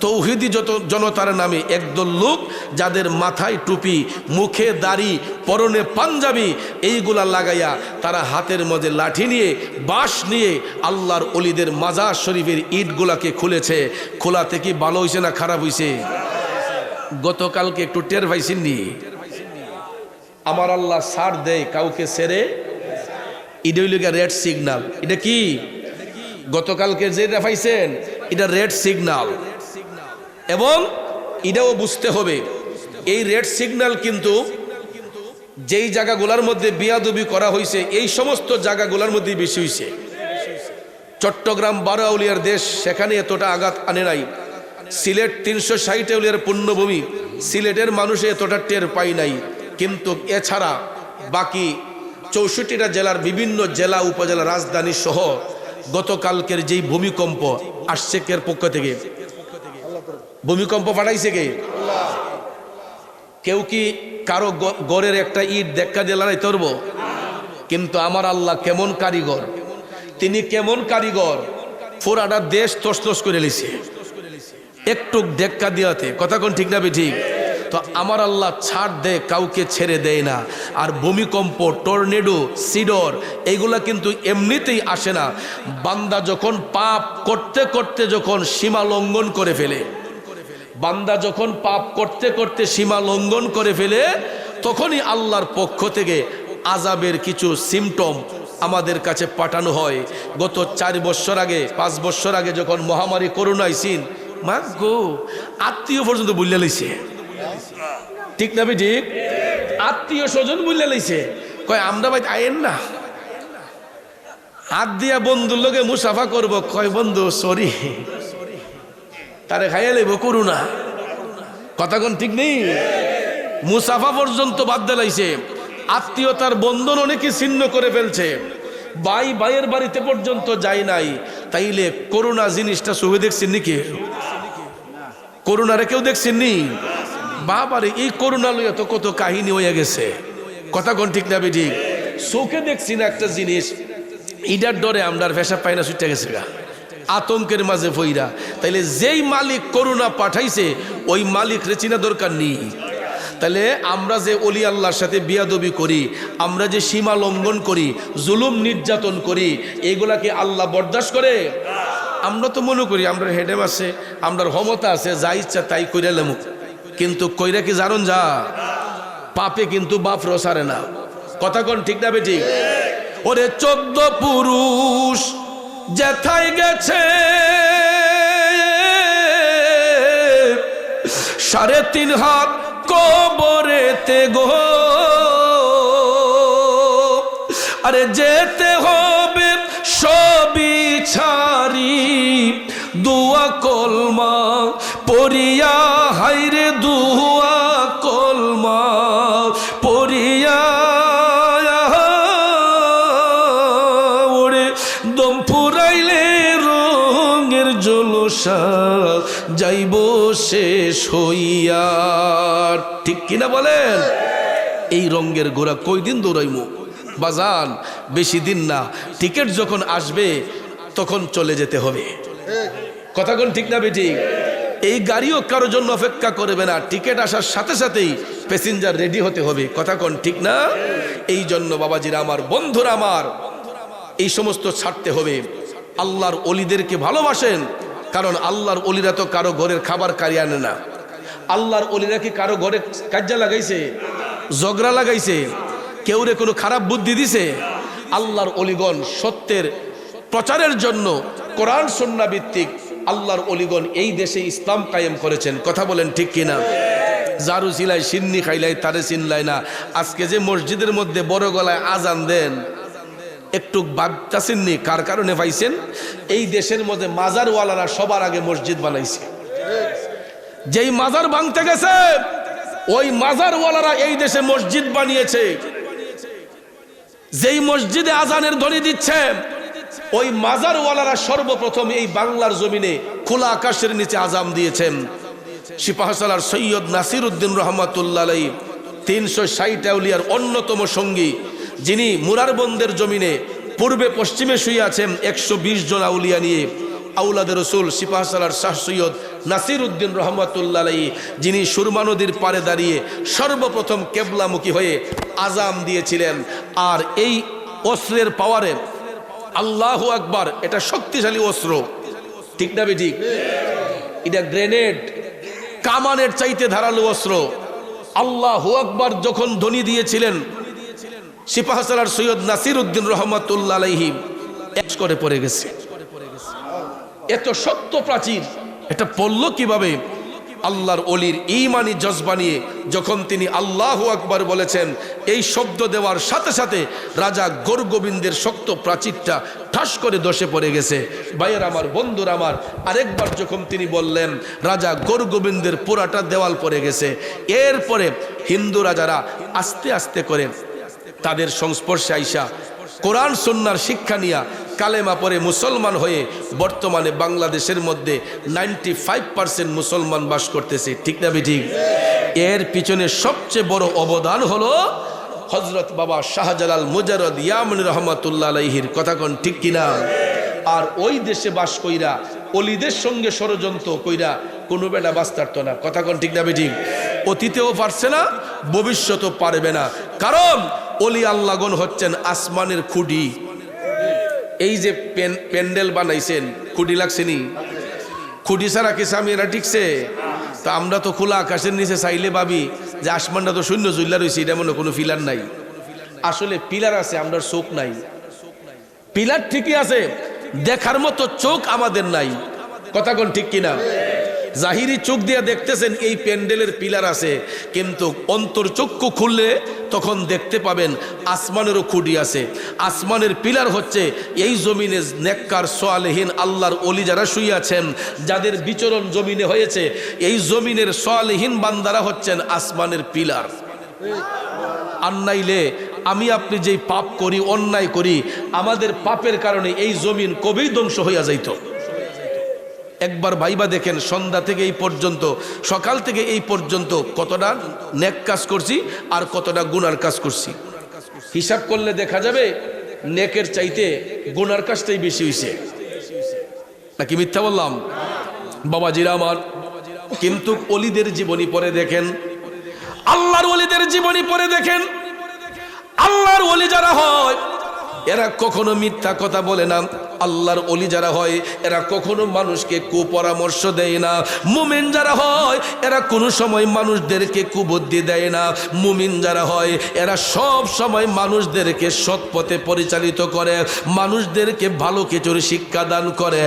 তৌহিদি জনতার নামে একদল লোক, যাদের মাথায় টুপি, মুখে দাড়ি, পরনে পাঞ্জাবি, এইগুলা লাগাইয়া তারা হাতের মধ্যে লাঠি নিয়ে, বাঁশ নিয়ে আল্লাহর ওলিদের মাজার শরীফের ইটগুলাকে খুলেছে। খোলাতে কি ভালো হয়েছে না খারাপ হয়েছে? গতকালকে একটু টের পাইছেননি? আমার আল্লাহ ছাড় দেয় কাউকে ছেড়ে, এটা হইল রেড সিগন্যাল। এটা কি গতকালকে যেটা পাইছেন এটা রেড সিগন্যাল, এবং এটাও বুঝতে হবে এই রেড সিগন্যাল কিন্তু যেই জায়গাগুলোর মধ্যে বিয়াদবি করা হয়েছে এই সমস্ত জায়গাগুলোর মধ্যে বেশি হয়েছে। চট্টগ্রাম 12 আউলিয়ার দেশ, সেখানে এতটা আঘাত আনে নাই। সিলেট 360 আউলিয়ার পুণ্যভূমি, সিলেটের মানুষে এতটা টের পাই নাই। কিন্তু এছাড়া বাকি 64টা জেলার বিভিন্ন জেলা উপজেলা রাজধানী সহ গতকালকের যেই ভূমিকম্প আসছে, কের পক্ষ থেকে ভূমিকম্প পাঠাইছে কে? কেউ কি কারো গড়ের একটা ইট দেখা দিয়ে লড়াই করব? কিন্তু আমার আল্লাহ কেমন কারিগর, তিনি কেমন কারিগর, পুরাটা দেশ তছনছ করে লিছে একটু দেখা দিয়াতে। কথা কোন ঠিক না ঠিক? তো আমার আল্লাহ ছাড় দেয়, কাউকে ছেড়ে দেয় না। আর ভূমিকম্প, টর্নেডো, সিডর এইগুলা কিন্তু এমনিতেই আসে না। বান্দা যখন পাপ করতে করতে যখন সীমা লঙ্ঘন করে ফেলে, বান্দা যখন পাপ করতে করতে সীমা লঙ্ঘন করে ফেলে, তখনই আল্লাহর পক্ষ থেকে আযাবের কিছু সিমটম আমাদের কাছে পাঠানো হয়। গত 4 বছর আগে, 5 বছর আগে যখন মহামারী করোনা আইসিন, মা গো, আত্মীয় পর্যন্ত বুঝলে লইছে। ঠিক না ঠিক? আত্মীয় স্বজন বুঝলে লইছে, কয় আমরা ভাই আইন না, হাত দিয়া বন্ধুর লোকে মুসাফা করব। কয় বন্ধু সরি, তারে খাইয়া লইব করুণা। কথা কোন ঠিক নেই? মুসাফা পর্যন্ত বাদ দিলাইছে। আত্মীয়তার বন্ধন অনেকে ছিন্ন করে ফেলছে। ভাই ভাইয়ের বাড়িতে পর্যন্ত যায় নাই। তাইলে করোনা জিনিসটা শুভে দেখছেন নাকি? করোনারে কেউ দেখছেন নি? বাবারে, এই করোনা লইয়া তো কত কাহিনী হয়ে গেছে। কথা কোন ঠিক না ঠিক? চোখে দেখছি না একটা জিনিস, ইডার ডরে আমরা ভেসা পাই না, ছুটে গেছে গা আতঙ্কের মাঝে ভইরা। তাইলে যেই মালিক করোনা পাঠাইছে ওই মালিক রে চিনা দরকার নেই। তাহলে আমরা যে অলি আল্লাহর সাথে বিয়াদবি করি, আমরা যে সীমা লঙ্ঘন করি, জুলুম নির্যাতন করি, এগুলাকে আল্লাহ বরদাস্ত করে? আমরা তো মনে করি আমরা হেডেম আছে, আমরা ক্ষমতা আছে, যা ইচ্ছা তাই কইরালাম। কিন্তু কইরা কি জানুন যা পাপে কিন্তু বাপ রসারে না। কথা কোন ঠিক না বেঠিক? ওরে 14 পুরুষ যেথায় গেছে 3.5 হাত কবরেতে গো, আরে যেতে হবে সবই ছাড়ি, দুয়া কলমা পড়িয়া, হাইরে দুয়া কলমা পড়িয়া, ওরে দম ফুরাইলে রঙের জলসা যাইব শেষ হইয়া। ঠিক কিনা বলেন? এই রঙের গোড়া কয়দিন দৌড়াইমু বাজান? বেশি দিন না। টিকিট যখন আসবে তখন চলে যেতে হবে। কথা কোন ঠিক না বেঠিক? এই গাড়িও কারোর জন্য অপেক্ষা করবে না, টিকিট আসার সাথে সাথেই প্যাসেঞ্জার রেডি হতে হবে। কথা কোন ঠিক না? এই জন্য বাবাজিরা আমার, বন্ধুরা আমার, এই সমস্ত ছাড়তে হবে। আল্লাহর অলিদেরকে ভালোবাসেন, কারণ আল্লাহর অলিরা তো কারো ঘরের খাবার কারি আনে না। আল্লাহর অলিরা কি কারো ঘরে কাজ্জা লাগাইছে, ঝগড়া লাগাইছে, কেউ রে কোনো খারাপ বুদ্ধি দিছে? আল্লাহর অলিগণ সত্যের প্রচারের জন্য কোরআন সুন্নাহ ভিত্তিক আল্লাহর অলিগণ এই দেশে ইসলাম কায়েম করেছেন। কথা বলেন ঠিক কিনা? জারু সিলাই সিন্নি খাইলাই তারে চিনলাই না। আজকে যে মসজিদের মধ্যে বড় গলায় আজান দেন, একটু ভাবতাছেননি কার কারণে পাইছেন? এই দেশের মধ্যে মাজারওয়ালারা সবার আগে মসজিদ বানাইছে। যেই মাজার ভাঙতে গেছে ওই মাজারওয়ালারা এই দেশে মসজিদ বানিয়েছে। যেই মসজিদে আজানের ধ্বনি দিচ্ছে ওই মাজারওয়ালারা সর্বপ্রথম এই বাংলার জমিনে খোলা আকাশের নিচে আজান দিয়েছেন। সিপাহসালার সৈয়দ নাসির উদ্দিন রহমাতুল্লাহ আলাইহি 360 আউলিয়ার অন্যতম সঙ্গী, যিনি মুরারবন্দের জমিনে পূর্বে পশ্চিমে শুয়ে আছেন 120 জন আউলিয়া নিয়ে। আউলাদে রসুল সিপাহসালার শাহ সৈয়দ নাসির উদ্দিন রহমাতুল্লাহ আলাইহি, যিনি সুরমা নদীর পাড়ে দাঁড়িয়ে সর্বপ্রথম কেবলামুখী হয়ে আজান দিয়েছিলেন। আর এই অস্ত্রের পাওয়ারে আল্লাহু আকবার, এটা শক্তিশালী অস্ত্র, ঠিক না বেঠিক? এটা গ্রেনেড, কামানের চাইতে ধারালো অস্ত্র। আল্লাহু আকবার যখন ধ্বনি দিয়েছিলেন সিপাহসালার সৈয়দ নাসির উদ্দিন রহমাতুল্লাহ আলাইহি এক করে পড়ে গেছে। এত শক্ত প্রাচীর, এটা পড়ল কিভাবে? আল্লাহর অলির ঈমানি জজবা নিয়ে যখন তিনি আল্লাহু আকবার বলেছেন, এই শব্দ দেওয়ার সাথে সাথে রাজা গৌরগোবিন্দের শক্ত প্রাচীরটা ঠাস করে ধসে পড়ে গেছে। ভাইয়ের আমার, বন্ধুর আমার, আরেকবার যখন তিনি বললেন রাজা গৌরগোবিন্দের পুরাটা দেওয়াল পড়ে গেছে। এরপরে হিন্দু রাজারা আস্তে আস্তে করে তাদের সংস্পর্শে আইসা কোরআন সুন্নাহর শিক্ষা নিয়া কালেমা পড়ে মুসলমান হয়ে বর্তমানে বাংলাদেশের মধ্যে 95% মুসলমান বাস করতেছে, ঠিক না ঠিক? এর পিছনে সবচেয়ে বড় অবদান হলো হযরত বাবা শাহজালাল মুজাররদ ইয়ামানী রহমাতুল্লাহ আলাইহির। কথা কোন ঠিক কিনা? আর ওই দেশে বাস কইরা অলিদের সঙ্গে ষড়যন্ত্র কইরা কোনো বেটা বাঁচতে না। কথা কোন ঠিক না ঠিক? অতীতেও পারছে না, ভবিষ্যতেও পারবে না। কারণ অলি আল্লাহগণ হচ্ছেন আসমানের খুঁটি। এই যে প্যান্ডেল বানাইছেন, খুঁটি লাগছেনি? খুঁটি ছাড়া কি সামিয়ারা ঠিকছে? তা আমরা তো খোলা আকাশের নিচে চাইলে ভাবি যে আসমানটা তো শূন্য জুল্লা রয়েছে, এটা মনে কোনো পিলার নাই। আসলে পিলার আছে, আমরা চোখ নাই। পিলার ঠিকই আছে, দেখার মতো চোখ আমাদের নাই। কথা কোন ঠিক কিনা? জাহিরি চোখ দিয়ে দেখতেছেন এই প্যান্ডেলের পিলার আছে, কিন্তু অন্তর্চক্ষু খুললে তখন দেখতে পাবেন আসমানেরও খুঁটি আছে। আসমানের পিলার হচ্ছে এই জমিনে নেককার সালেহীন আল্লাহর ওলি যারা শুয়ে আছেন, যাদের বিচরণ জমিনে হয়েছে, এই জমিনের সালেহীন বান্দারা হচ্ছেন আসমানের পিলার। আর নাইলে আমি আপনি যেই পাপ করি, অন্যায় করি, আমাদের পাপের কারণে এই জমিন কবেই ধ্বংস হইয়া যাইত। একবার ভাইবা দেখেন, সন্ধ্যা থেকে এই পর্যন্ত, সকাল থেকে এই পর্যন্ত কতটা নেক কাজ করছি আর কতটা গুনার কাজ করছি। হিসাব করলে দেখা যাবে নেকের চাইতে গুনার কাজটাই বেশি হয়েছে। নাকি মিথ্যা বললাম? বাবাজিরা আমার, কিন্তু অলিদের জীবনী পড়ে দেখেন, আল্লাহর ওলিদের জীবনী পড়ে দেখেন, আল্লাহর ওলি যারা হয় এরা কখনো মিথ্যা কথা বলে না। আল্লাহর ওলি যারা হয় এরা কখনো মানুষকে কুপরামর্শ দেয় না। মুমিন যারা হয় এরা কোনো সময় মানুষদেরকে কুবুদ্ধি দেয় না। মুমিন যারা হয় এরা সব সময় মানুষদেরকে সৎ পথে পরিচালিত করে, মানুষদেরকে ভালো কিছুর শিক্ষা দান করে।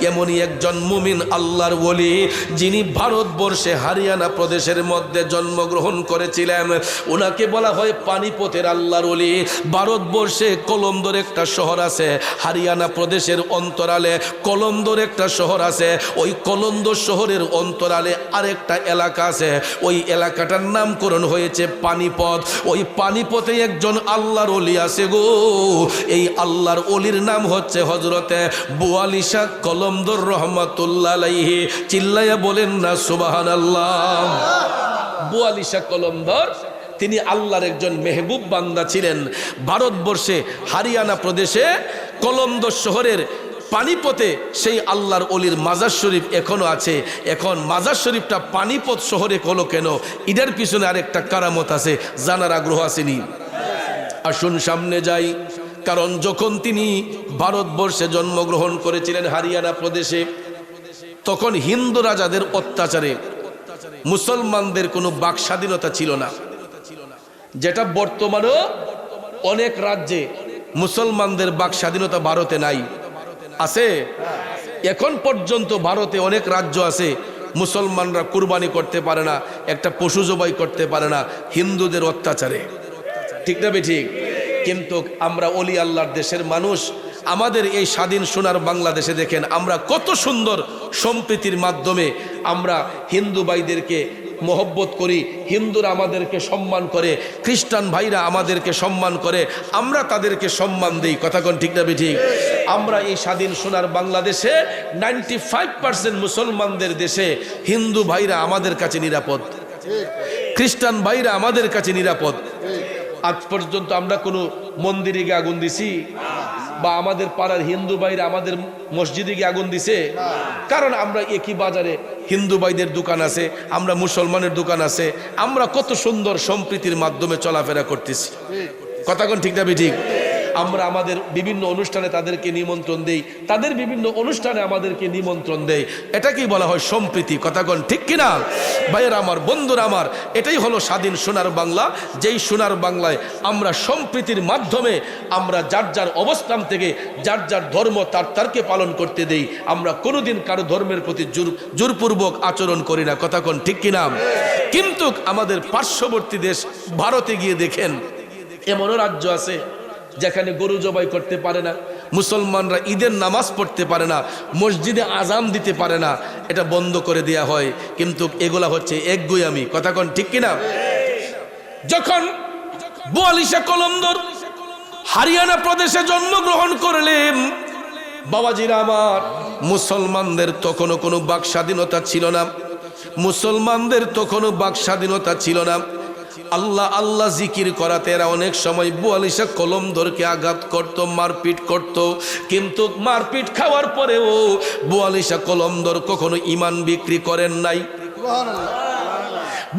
এমনই একজন মুমিন আল্লাহর ওলি, যিনি ভারতবর্ষে হরিয়ানা প্রদেশের মধ্যে জন্মগ্রহণ করেছিলেন। ওনাকে বলা হয় পানিপথের আল্লাহর ওলি। ভারতবর্ষে কলন্দর একটা শহর আছে, হরিয়ানা প্রদেশ অন্তরালে কলন্দর একটা শহর আছে। ওই কলন্দ শহরের অন্তরালে আরেকটা এলাকা আছে, ওই এলাকাটার নামকরণ হয়েছে পানিপথ। ওই পানিপথে একজন আল্লাহর ওলি আছে গো। এই আল্লাহর ওলির নাম হচ্ছে হযরতে বুয়ালি শাহ কলন্দর রহমাতুল্লাহ আলাইহি। চিল্লাইয়া বলেন না সুবহানাল্লাহ। বুয়ালি শাহ কলন্দর তিনি আল্লাহর একজন মেহবুব বান্দা ছিলেন। ভারতবর্ষে হরিয়ানা প্রদেশে কলন্দ শহরের পানিপথে সেই আল্লাহর ওলির মাজার শরীফ এখনো আছে। এখন মাজার শরীফটা পানিপথ শহরে হলো কেন, এটার পিছনে আরেকটা কারামত আছে, জানার আগ্রহ আসেনি? আসুন সামনে যাই। কারণ যখন তিনি ভারতবর্ষে জন্মগ্রহণ করেছিলেন হরিয়ানা প্রদেশে, তখন হিন্দু রাজাদের অত্যাচারে মুসলমানদের কোনো বাক স্বাধীনতা ছিল না, যেটা বর্তমানেও অনেক রাজ্যে মুসলমানদের বাক স্বাধীনতা ভারতে নাই, আছে? এখন পর্যন্ত ভারতে অনেক রাজ্য আছে মুসলমানরা কুরবানি করতে পারে না, একটা পশু জবাই করতে পারে না হিন্দুদের অত্যাচারে, ঠিক না ঠিক? কিন্তু আমরা অলি আল্লাহর দেশের মানুষ, আমাদের এই স্বাধীন সোনার বাংলাদেশে দেখেন আমরা কত সুন্দর সম্প্রীতির মাধ্যমে আমরা হিন্দু ভাইদেরকে মহব্বত করি, হিন্দুরা আমাদেরকে সম্মান করে, খ্রিস্টান ভাইরা আমাদেরকে সম্মান করে, আমরা তাদেরকে সম্মান দেই, কথা কোন ঠিক না ঠিক? আমরা এই স্বাধীন সোনার বাংলাদেশে 95% মুসলমানদের দেশে হিন্দু ভাইরা আমাদের কাছে নিরাপদ, খ্রিস্টান ভাইরা আমাদের কাছে নিরাপদ। আজ পর্যন্ত আমরা কোনো মন্দিরে গিয়ে আগুন দিছি বা আমাদের পাড়ার হিন্দু ভাইরা আমাদের মসজিদে গিয়ে আগুন দিছে? কারণ আমরা একই বাজারে হিন্দু ভাইদের দোকান আছে, আমরা মুসলমানের দোকান আছে, আমরা কত সুন্দর সম্প্রীতির মাধ্যমে চলাফেরা করতেছি, কথা কোন ঠিক না ঠিক? আমরা আমাদের বিভিন্ন অনুষ্ঠানে তাদেরকে নিমন্ত্রণ দেই, তাদের বিভিন্ন অনুষ্ঠানে আমাদেরকে নিমন্ত্রণ দেয়, এটাকেই বলা হয় সম্প্রীতি, কথা কোন ঠিক কিনা? ভাইয়েরা আমার, বন্ধুরা আমার, এটাই হলো স্বাধীন সোনার বাংলা, যেই সোনার বাংলায় আমরা সম্প্রীতির মাধ্যমে আমরা যার যার অবস্থান থেকে যার যার ধর্ম তারকে পালন করতে দেই, আমরা কোনোদিন কারো ধর্মের প্রতি জোরপূর্বক আচরণ করি না, কথা কোন ঠিক কিনা? কিন্তু আমাদের পার্শ্ববর্তী দেশ ভারতে গিয়ে দেখেন এমনও রাজ্য আছে যেখানে গরু জবাই করতে পারে না, মুসলমানরা ঈদের নামাজ পড়তে পারে না, মসজিদে আজান দিতে পারে না, এটা বন্ধ করে দেয়া হয়। কিন্তু এগুলা হচ্ছে একগুঁয়ামি, কথা কোন ঠিক কিনা? যখন বোয়ালিশা কলন্দর হরিয়ানা প্রদেশে জন্মগ্রহণ করলেন, বাবাজিরা আমার, মুসলমানদের তখনও কোনো বাক স্বাধীনতা ছিল না, মুসলমানদের তখনও বাক স্বাধীনতা ছিল না। আল্লাহ আল্লাহ জিকির করাতে এরা অনেক সময় বোয়ালিশা কলমদরকে আঘাত করত, মারপিট করত, কিন্তু মারপিট খাওয়ার পরেও বোয়ালিশা কলমদর কখনো ঈমান বিক্রি করেন নাই।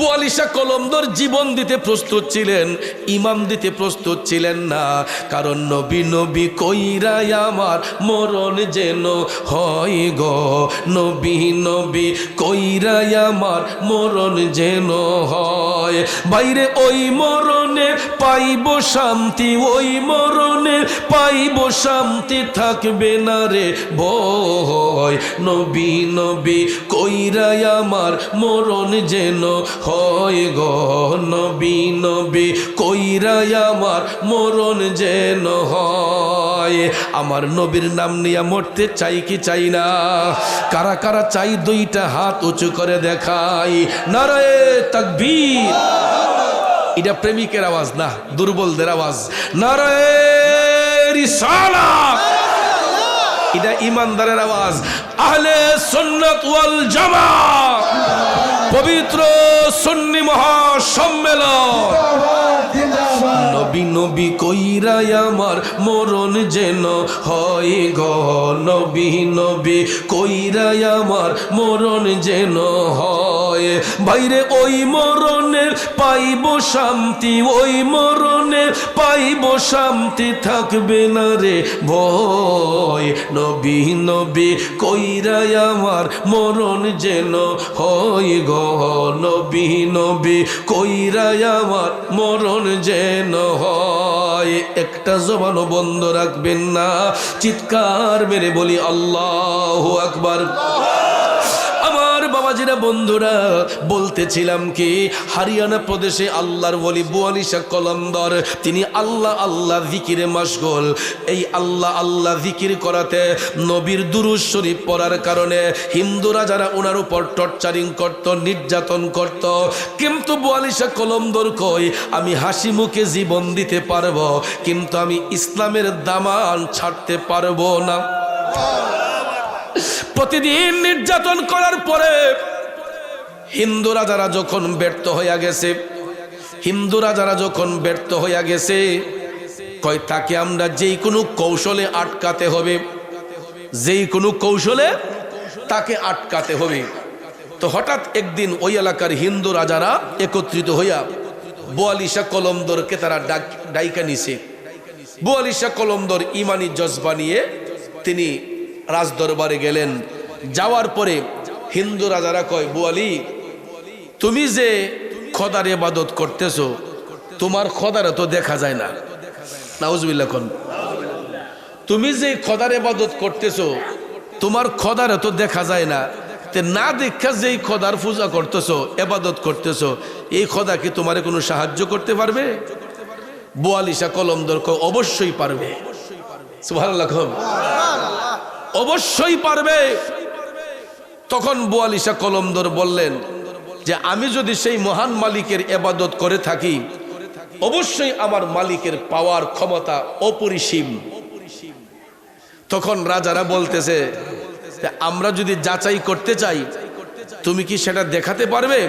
বোয়ালিশা কলমদর জীবন দিতে প্রস্তুত ছিলেন, ঈমান দিতে প্রস্তুত ছিলেন না, কারণ নবী নবী কইরাই আমার মরণ যেন হয় গো, নবী নবী কইরাই আমার মরণ যেন হয়। বাইরে ওই মরণে পাইব শান্তি, ওই মরণে পাইব শান্তি, থাকবে না রে ভয়, নবী নবী কইরাই আমার মরণ যেন হয় গো, নবী নবী কইরাই আমার মরণ যেন হয়। আমার নবীর নাম নিয়ে মরতে চাই কি চাই না? কারা কারা চাই দুইটা হাত উঁচু করে দেখাই, নারায়ে তাকবীর। এটা প্রেমিকের আওয়াজ না, দুর্বলদের আওয়াজ। নারায়ে রিসালাত, এটা ইমানদারের আওয়াজ। আহলে সুন্নাত ওয়াল জামাত পবিত্র সুন্নি মহাসম্মেলন, নবী নবী কইরাই আমার মরণ যেন হয় গো, নবী নবী কইরাই আমার মরণ যেন হয়। বাইরে ওই মরণে পাইব শান্তি, ওই মরণে পাইব শান্তি, থাকবে না রে ভয়, নবী নবী কইরাই আমার মরণ যেন হয় গো, নবী নবী কইরাই আমার মরণ যেন হয়। একটা জবানও বন্ধ রাখবেন না, চিৎকার মেরে বলি আল্লাহু আকবার। আমার বাবাজিরা, বন্ধুরা, বলতেছিলাম কি, হরিয়ানা প্রদেশে আল্লাহর ওলি বোয়ালিশা কলন্দর, তিনি আল্লাহ আল্লাহ জিকিরে মশগুল। এই আল্লাহ আল্লাহ জিকির করাতে, নবীর দুরূদ শরীফ পড়ার কারণে হিন্দুরা যারা ওনার উপর টর্চারিং করত, নির্যাতন করত, কিন্তু বোয়ালিশা কলন্দর কই, আমি হাসি মুখে জীবন দিতে পারবো, কিন্তু আমি ইসলামের দামান ছাড়তে পারবো না। প্রতিদিন নির্যাতন করার পরে হিন্দুরা যারা যখন ব্যর্থ হইয়া গেছে, হিন্দুরা যারা যখন ব্যর্থ হইয়া গেছে, কয় তাকে আমরা যেই কোনো কৌশলে আটকাতে হবে, যেই কোনো কৌশলে তাকে আটকাতে হবে। তো হঠাৎ একদিন ওই এলাকার হিন্দু রাজারা একত্রিত হইয়া বোয়ালিশা কলমদরকে তারা ডাইকা নিছে। বোয়ালিশা কলমদর ইমানি জজবা নিয়ে তিনি রাজদরবারে গেলেন। যাওয়ার পরে হিন্দু রাজারা কয়, বোয়ালি, তুমি যে খোদার ইবাদত করতেছো, তোমার খোদারে তো দেখা যায় না। নাউজুবিল্লাহ। তুমি যে খোদার ইবাদত করতেছো, তোমার খোদার তো দেখা যায় না, তে না দেখা যেই খোদার পূজা করতেছো, ইবাদত করতেছো, এই খোদা কি তোমারে কোনো সাহায্য করতে পারবে? বোয়ালিশা কলমদর কয় অবশ্যই পারবে। সুবহানাল্লাহ, অবশ্যই পারবে। তখন বোয়ালিশা কলমদর বললেন যে আমি যদি সেই মহান মালিকের ইবাদত করে থাকি, অবশ্যই আমার মালিকের পাওয়ার ক্ষমতা অপরিসীম। তখন রাজারা বলতেছে আমরা যদি যাচাই করতে চাই, তুমি কি সেটা দেখাতে পারবে?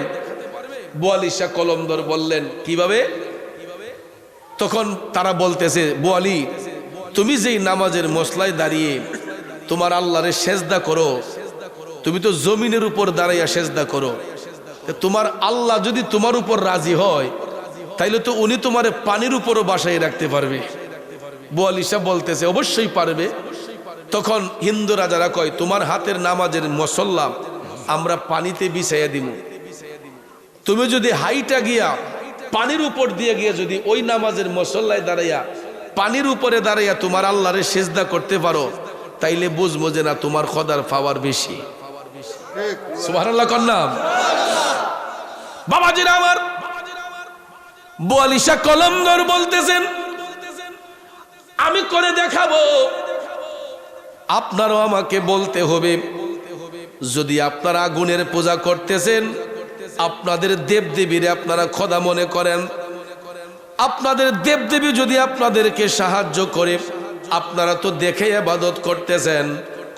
বোয়ালিশা কলমদর বললেন কিভাবে? তখন তারা বলতেছে বোয়ালি, তুমি যেই নামাজের মসলায় দাঁড়িয়ে তোমার আল্লাহরে সেজদা করো, তুমি তো জমিনের উপর দাঁড়াইয়া সেজদা করো, তোমার আল্লাহ যদি তোমার উপর রাজি হয় তাইলে তো উনি তোমার পানির উপরও বাসায় রাখতে পারবে। বোয়ালিশা বলতেছে অবশ্যই পারবে। তখন হিন্দু রাজারা কয় তোমার হাতের নামাজের মসল্লা আমরা পানিতে বিছাইয়া দিব, তুমি যদি হাইটা গিয়া পানির উপর দিয়ে গিয়ে যদি ওই নামাজের মসল্লায় দাঁড়াইয়া পানির উপরে দাঁড়াইয়া তোমার আল্লাহরে সেজদা করতে পারো, তাইলে বুঝবো যে না তোমার খোদার পাওয়ার বেশি। সুবহানাল্লাহ কন্নাম। বাবাজিরা আমার, বোয়ালিশা কলমদর বলতেছেন আমি করে দেখাবো। আপনারও আমাকে বলতে হবে, যদি আপনারা আগুনের পূজা করতেছেন, আপনাদের দেবদেবীরে আপনারা খোদা মনে করেন, আপনাদের দেবদেবী যদি আপনাদেরকে সাহায্য করে, আপনারা তো দেখে ইবাদত করতেছেন।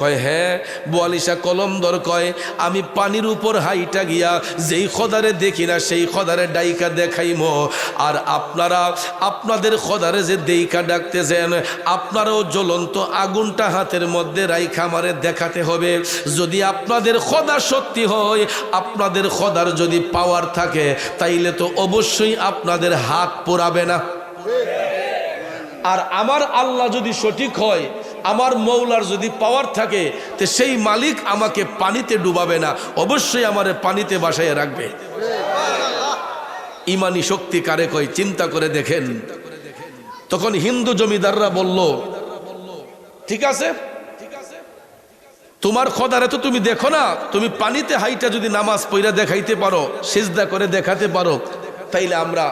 কয় হ্যাঁ। বোয়ালিশা কলমদর কয় আমি পানির উপর হাইটা গিয়া যেই খোদারে দেখি না সেই খোদারে ডাইকা দেখাইমো, আর আপনারা আপনাদের খোদারে যে দেইকা ডাকতেছেন, আপনারাও জ্বলন্ত আগুনটা হাতের মধ্যে রাইখা আমারে দেখাতে হবে। যদি আপনাদের খোদা সত্যি হয়, আপনাদের খোদার যদি পাওয়ার থাকে, তাইলে তো অবশ্যই আপনাদের হাত পোড়াবে না। আর আমার আল্লাহ যদি সঠিক হয়, আমার মৌলার যদি পাওয়ার থাকে, তো সেই মালিক আমাকে পানিতে ডুবাবে না, অবশ্যই আমারে পানিতে বাসায় রাখবে। ইমানি শক্তি কারে কয় চিন্তা করে দেখেন। তখন হিন্দু জমিদাররা বলল ঠিক আছে, তোমার খোদারে তো তুমি দেখো না, তুমি পানিতে হাইটা যদি নামাজ পড়া দেখাইতে পারো, সিজদা করে দেখাতে পারো, তাইলে আমরা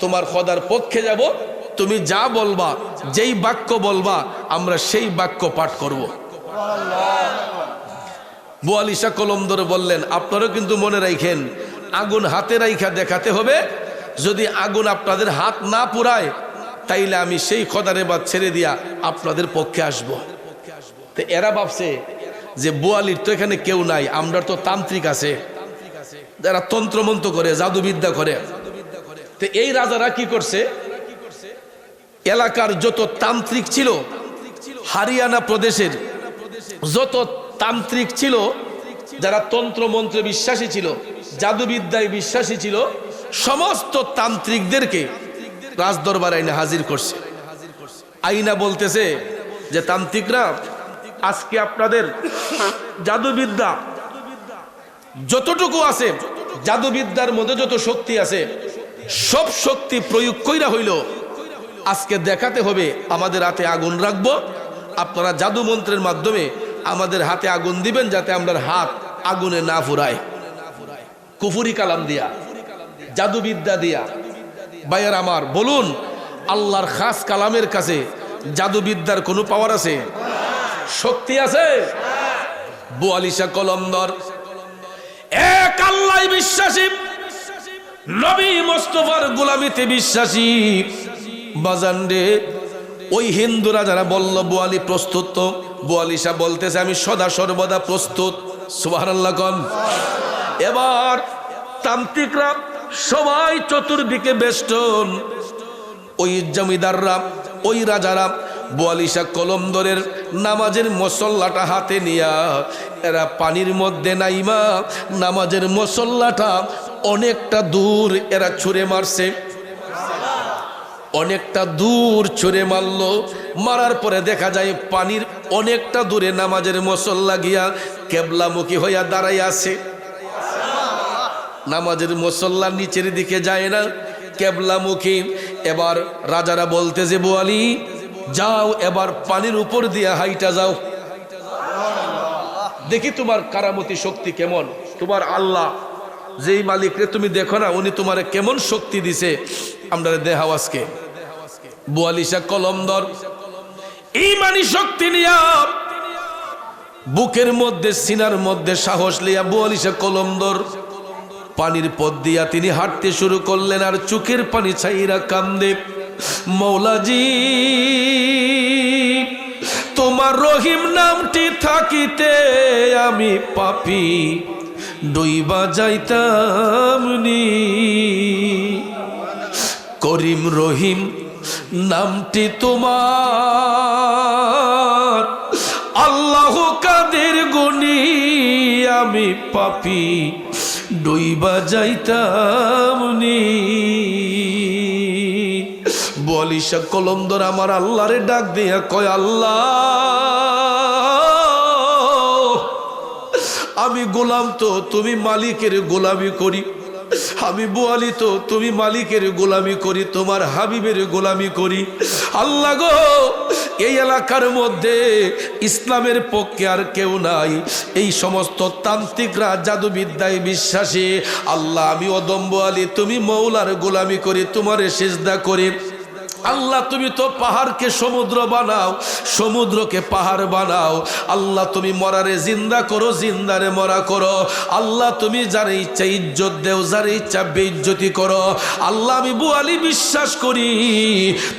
তোমার খোদার পক্ষে যাব। তুমি যা বলবা, যেই বাক্য বলবা, আমরা সেই বাক্য পাঠ করব। বোয়ালিশা কলমদর বললেন আপনারও কিন্তু মনে রাখেন, আগুন হাতে রাইখা দেখাতে হবে। যদি আগুন আপনাদের হাত না পুরায়, তাইলে আমি সেই খোদারে বাদ ছেড়ে দিয়া আপনাদের পক্ষে আসব। তো এরা ভাবছে যে বোয়ালির তো এখানে কেউ নাই, আমরা তো তান্ত্রিক আছে যারা তন্ত্রমন্ত্র করে, জাদুবিদ্যা করে। তো এই রাজারা কি করছে, এলাকার যত তান্ত্রিক ছিল, হরিয়ানা প্রদেশের যত তান্ত্রিক ছিল, যারা তন্ত্রমন্ত্রে বিশ্বাসী ছিল, জাদুবিদ্যায় বিশ্বাসী ছিল, সমস্ত তান্ত্রিকদেরকে রাজদরবার আইনা হাজির করছে। আইনা বলতেছে যে তান্ত্রিকরা, আজকে আপনাদের জাদুবিদ্যা যতটুকু আছে, জাদুবিদ্যার মধ্যে যত শক্তি আছে, সব শক্তি প্রয়োগ কইরা হইল আজকে দেখাতে হবে। আমাদের হাতে আগুন রাখবো, আপনারা জাদু মন্ত্রের মাধ্যমে আমাদের হাতে আগুন দিবেন, যাতে আমরা হাত আগুনে না ফুরায়। কুফুরি কালাম দিয়া, জাদুবিদ্যা দিয়া। ভাইয়ার আমার, বলুন আল্লাহর খাস কালামের কাছে জাদুবিদ্যার কোনো পাওয়ার আছে? শক্তি আছে? বোয়ালিশা কলমদর এক আল্লাহ বিশ্বাসী, নবী মুস্তাফার গোলামিতে বিশ্বাসী। বাজানরে, ওই হিন্দুরা যারা বলল বোয়ালি প্রস্তুত, তো বোয়ালিশা বলতেছে আমি সদা সর্বদা প্রস্তুত। সুবহানাল্লাহ কোন। এবার তান্ত্রিকরা সবাই চতুর্দিকে বেষ্টন, ওই জমিদাররা, ওই রাজারা বোয়ালিশা কলমদরের নামাজের মসল্লাটা হাতে নিয়া এরা পানির মধ্যে নাইমা নামাজের মসল্লাটা অনেকটা দূর এরা ছুঁড়ে মারছে। অনেকটা দূর ছুঁড়ে মারলো, মারার পরে দেখা যায় পানির অনেকটা দূরে নামাজের মসল্লা গিয়া কেবলামুখী হইয়া দাঁড়াই আছে। নামাজের মসল্লা নিচের দিকে যায় না, কেবলামুখী। এবার রাজারা বলতে যে বোয়ালি, যাও এবার পানির উপর দিয়ে হাইটা যাও, দেখি তোমার কারামতি শক্তি কেমন। তোমার আল্লাহ যেই মালিকরে তুমি দেখো না, উনি তোমারে কেমন শক্তি দিছে আমরা দেখাও আজকে। বুয়ালিশা কলমদর ইমানি শক্তি নিয়া, বুকের মধ্যে সিনার মধ্যে সাহস লিয়া বুয়ালিশা কলমদর পানির পথ দিয়া তিনি হাঁটতে শুরু করলেন। আর চোখের পানি ছাইরা কান্দে, মৌলাজি তোমার রহিম নামটি থাকিতে আমি পাপী ডুইবা যাইতাম নি, করিম রহিম নামটি তোমার আল্লাহ কাদের গুনি আমি পাপী ডুইবা যাইতাম নি। বুয়ালিশা কলমদর আমার আল্লাহরে ডাক দিয়া কয়, আল্লাহ আমি গোলাম তো তুমি মালিকের গোলামি করি, আমি বুয়ালি তো তুমি মালিকের গোলামি করি, তোমার হাবিবের গোলামি করি। আল্লাহ গো এই এলাকার মধ্যে ইসলামের পক্ষে আর কেউ নাই, এই সমস্ত তান্ত্রিকরা জাদুবিদ্যায় বিশ্বাসী। আল্লাহ আমি অদম বুয়ালি তুমি মৌলার গোলামি করি, তোমারে সিজদা করি। আল্লাহ তুমি তো পাহাড়কে সমুদ্র বানাও, সমুদ্রকে পাহাড় বানাও। আল্লাহ তুমি মরারে জিন্দা করো, জিন্দারে মরা করো। আল্লাহ তুমি যারে ইচ্ছা ইজ্জত দেও, যারে ইচ্ছা বেইজ্জতি করো। আল্লাহ আমি বুয়ালি বিশ্বাস করি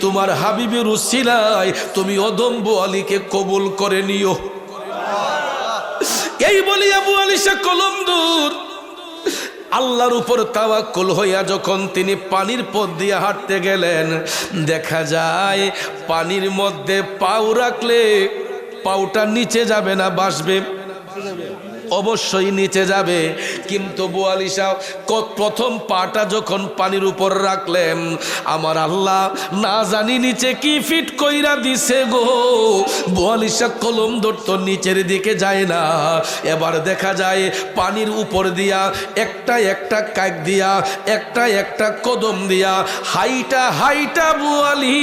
তোমার হাবিবের উসিলায় তুমি অদম বুয়ালিকে কবুল করে নিও। এই বলিয়া বুয়ালিশা কলমদুর আল্লাহর উপর তাওয়াক্কুল হইয়া যখন তিনি পানির পথ দিয়ে হাঁটতে গেলেন, দেখা যায় পানির মধ্যে পাও রাখলে পাওটা নিচে যাবে না, ভাসবে? অবশ্যই নিচে যাবে। কিন্তু বুয়ালিশা প্রথম পাটা যখন পানির উপর রাখলেন, আমার আল্লাহ না জানি নিচে কি ফিট কইরা দিছে গো, বুয়ালিশা কলমদর তো নিচের দিকে যায় না। এবার দেখা যায় পানির উপর দিয়া একটা একটা কাক দিয়া একটা একটা কদম দিয়া হাইটা হাইটা বুয়ালি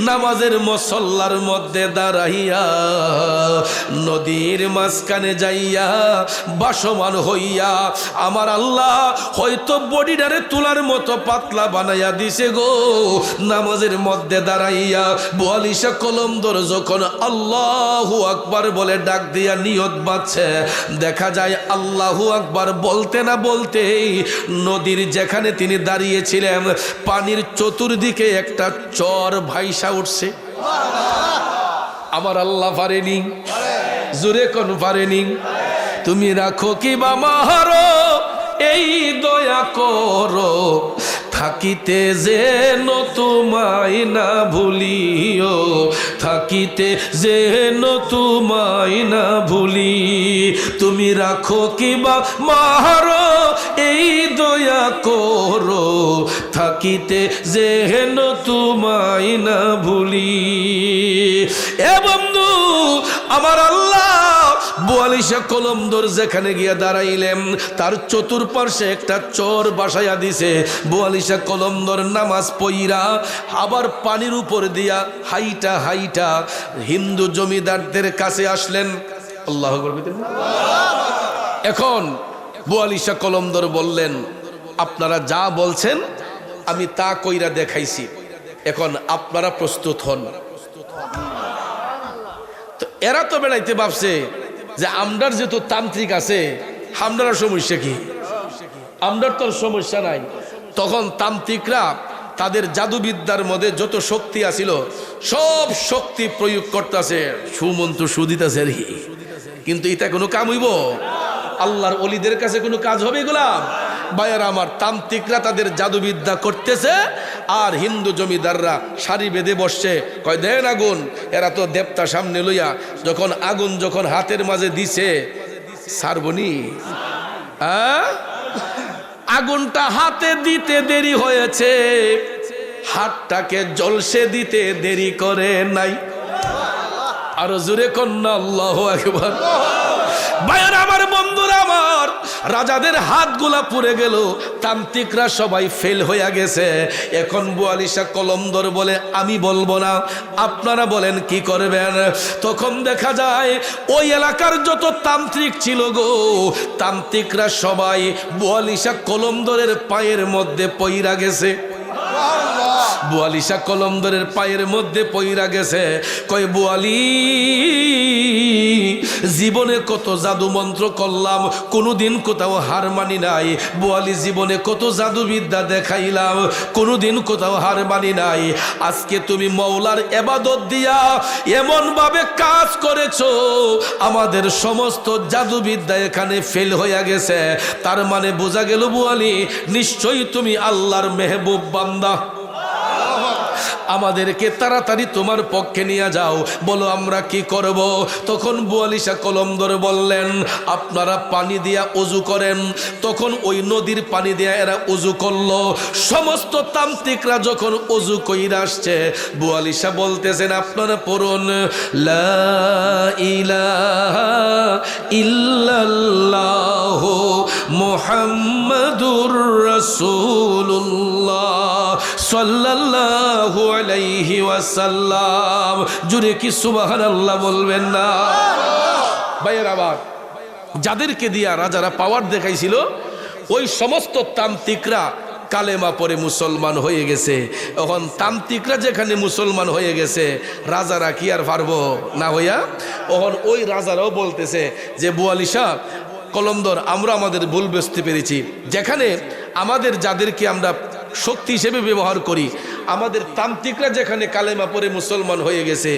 নামাজের মুসল্লার মধ্যে দাঁড়াইয়া নদীর মাঝখানে যাইয়া বাসমান হইয়া আমার আল্লাহ হয়তো বডিটারে তুলার মতো পাতলা বানাইয়া দিছে গো। নামাজের মধ্যে দাঁড়াইয়া বুয়ালিশা কলমদর যখন আল্লাহু আকবার বলে ডাক দিয়া নিয়ত বাঁধছে, দেখা যায় আল্লাহু আকবার বলতে না বলতেই নদীর যেখানে তিনি দাঁড়িয়েছিলেন পানির চতুর্দিকে একটা চর ভাইসা উঠছে। আমার আল্লাহ পারেনি, জোরে কোন পারেনি? তুমি রাখো কি বা মাহারো এই দয়া করো, থাকিতে যেন তোমায় না ভুলিও, থাকিতে যেন তোমায় না ভুলি। তুমি রাখো কি বা মাহারো এই দয়া করো, থাকিতে যেন তোমায় না ভুলি। এ বন্ধু আমার আল্লাহ বুয়ালিশা কলমদর যেখানে গিয়া দাঁড়াইলেন তার চতুর্পার্শ্বে একটা চর বাসাইয়া দিছে। বুয়ালিশা কলমদর নামাজ পইরা আবার পানির উপর দিয়া হাইটা হাইটা হিন্দু জমিদারদের কাছে আসলেন। আল্লাহু আকবার। এখন বুয়ালিশা কলমদর বললেন, আপনারা যা বলছেন আমি তা কইরা দেখাইছি, এখন আপনারা প্রস্তুত হন। তো এরা তো বেড়াইতে ভাবছে যে আমরার যেহেতু তান্ত্রিক আছে আমরার সমস্যা কি, আমরার তোর সমস্যা নাই। তখন তান্ত্রিকরা তাদের জাদুবিদ্যার মধ্যে যত শক্তি আছিল সব শক্তি প্রয়োগ করতেছে, সুমন্ত্র সুদিতেছে আর কি। কিন্তু এটা কোনো কাম হইব? আল্লাহর ওলিদের কাছে কোনো কাজ হবে এগুলা? ভাইয়ারা আমার, তান্ত্রিকরা তাদের জাদুবিদ্যা করতেছে আর হিন্দু জমিদাররা সারি বেঁধে বসছে, কয় দেন আগুন। এরা তো দেবতা সামনে লইয়া যখন আগুন যখন হাতের মাঝে দিছে সারবনি, আগুনটা হাতে দিতে দেরি হয়েছে, হাতটাকে জলসে দিতে দেরি করে নাই। আরো জোরে কন্যা আল্লাহু আকবার। ভাইয়ের আমার, বন্ধুরা আমার, রাজাদের হাতগুলা পুড়ে গেল, তান্ত্রিকরা সবাই ফেল হয়ে গেছে। এখন বুয়ালিশা কলমদর বলে আমি বলবো না, আপনারা বলেন কি করবেন? তখন দেখা যায় ওই এলাকার যত তান্ত্রিক ছিল গো, তান্ত্রিকরা সবাই বুয়ালিশা কলমদরের পায়ের মধ্যে পইরা গেছে। বুয়ালিশা কলমদরের পায়ের মধ্যে পইরা গেছে। কয় বুয়ালি, জীবনে কত জাদু মন্ত্র করলাম, কোনোদিন কোথাও হার মানি নাই। বুয়ালি, জীবনে কত জাদুবিদ্যা দেখাইলাম, কোনোদিন কোথাও হার মানি নাই। আজকে তুমি মওলার ইবাদত দিয়া এমন ভাবে কাজ করেছো, আমাদের সমস্ত জাদুবিদ্যা এখানে ফেল হয়ে গেছে। তার মানে বোঝা গেল বুয়ালি, নিশ্চয়ই তুমি আল্লাহর মেহবুব বান্দা। আমাদেরকে তাড়াতাড়ি তোমার পক্ষে নিয়ে যাও, বলো আমরা কি করব? তখন বুয়ালিশা কলমদর বললেন, আপনারা পানি দিয়া ওযু করেন। তখন ওই নদীর পানি দিয়া এরা ওযু করলো। সমস্ত তান্ত্রিকরা যখন ওযু কইরা আসছে, বুয়ালিশা বলতেছেন, আপনারা পড়ুন, লা ইলাহা ইল্লাল্লাহু মুহাম্মাদুর রাসূলুল্লাহ সাল্লাল্লাহু আলাইহি ওয়াসাল্লাম। জুরে কি সুবহানাল্লাহ বলবেন না? ভাইয়ের আবার, যাদেরকে দিয়া রাজারা পাওয়ার দেখাইছিল, ওই সমস্ত তান্ত্রিকরা কালেমা পরে মুসলমান হয়ে গেছে। এখন তান্ত্রিকরা যেখানে মুসলমান হয়ে গেছে, রাজারা কি আর পারবো না হইয়া? এখন ওই রাজারাও বলতেছে যে বুয়ালিশা কলমদর, আমরা আমাদের ভুল বুঝতে পেরেছি। যেখানে আমাদের যাদেরকে আমরা শক্তি হিসেবে ব্যবহার করি, আমাদের তান্ত্রিকরা যেখানে কালেমা পড়ে মুসলমান হয়ে গেছে,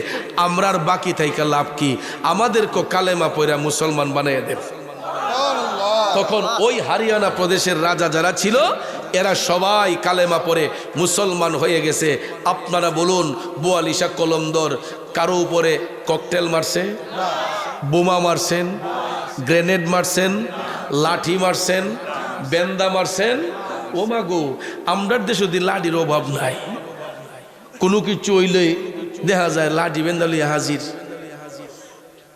আমরা আর বাকি থাইকা লাভ কি? আমাদেরকে কালেমা পড়ে মুসলমান বানিয়ে দেব। তখন ওই হরিয়ানা প্রদেশের রাজা যারা ছিল, এরা সবাই কালেমা পড়ে মুসলমান হয়ে গেছে। আপনারা বলুন, বুয়ালিশা কলমদর কারো উপরে ককটেল মারছে, বোমা মারছেন, গ্রেনেড মারছেন, লাঠি মারছেন, বেন্দা মারছেন? ও মাগো, আমরা দেশে যদি লাঠির অভাব নাই, কোনো কিছু হইলে দেখা যায় লাঠি বেন্দা লইয়া হাজির,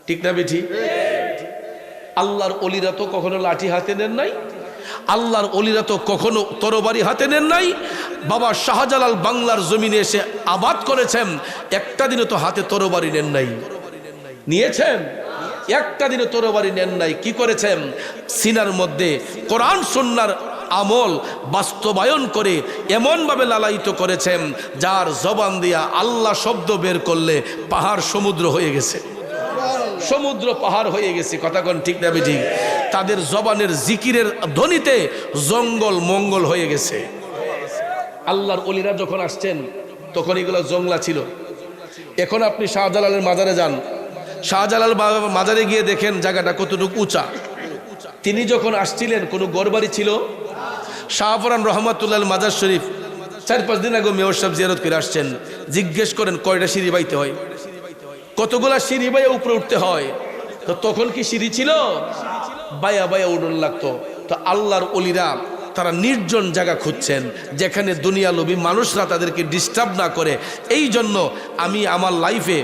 ঠিক না বেঠি? আল্লাহর অলিরা তো কখনো লাঠি হাতে নেন নাই, আল্লাহর অলিরা তো কখনো তরবারি হাতে নেন নাই। বাবা শাহজালাল বাংলার জমিনে এসে আবাদ করেছেন, একটা দিনে তো হাতে তরবারি নেন নাই। নিয়েছেন? একটা দিনে তরবারি নেন নাই। কি করেছেন? সিনার মধ্যে কোরআন সুন্নাহর আমল বাস্তবায়ন করে এমনভাবে লালায়িত করেছেন, যার জবান দিয়া আল্লাহ শব্দ বের করলে পাহাড় সমুদ্র হয়ে গেছে, সমুদ্র পাহাড় হয়ে গেছে। কথা কোন ঠিক না বেঠিক? তাদের জবানের জিকিরের ধ্বনিতে জঙ্গল মঙ্গল হয়ে গেছে। আল্লাহর ওলিরা যখন আসছেন, তখন এগুলো জংলা ছিল। এখন আপনি শাহজালালের মাজারে যান, শাহজালাল মাজারে গিয়ে দেখেন জায়গাটা কতটুকু উঁচা। তিনি যখন আসছিলেন, কোনো গড়বাড়ি ছিল? শাহফরান রহমাতুল্লাহ মাজার শরীফ 4-5 দিন আগে মেয়র সাহেব জিয়ারত করে আসছেন। জিজ্ঞেস করেন কয়টা সিঁড়ি বাইতে হয়, কতগুলা সিঁড়ি বাইয়া উপরে উঠতে হয়। তো তখন কি সিঁড়ি ছিল? বায়া বায়া উড়ন লাগতো। তো আল্লাহর ওলিরা তারা নির্জন জায়গা খুঁজছেন, যেখানে দুনিয়া লোভী মানুষরা তাদেরকে ডিস্টার্ব না করে। এই জন্য আমি আমার লাইফে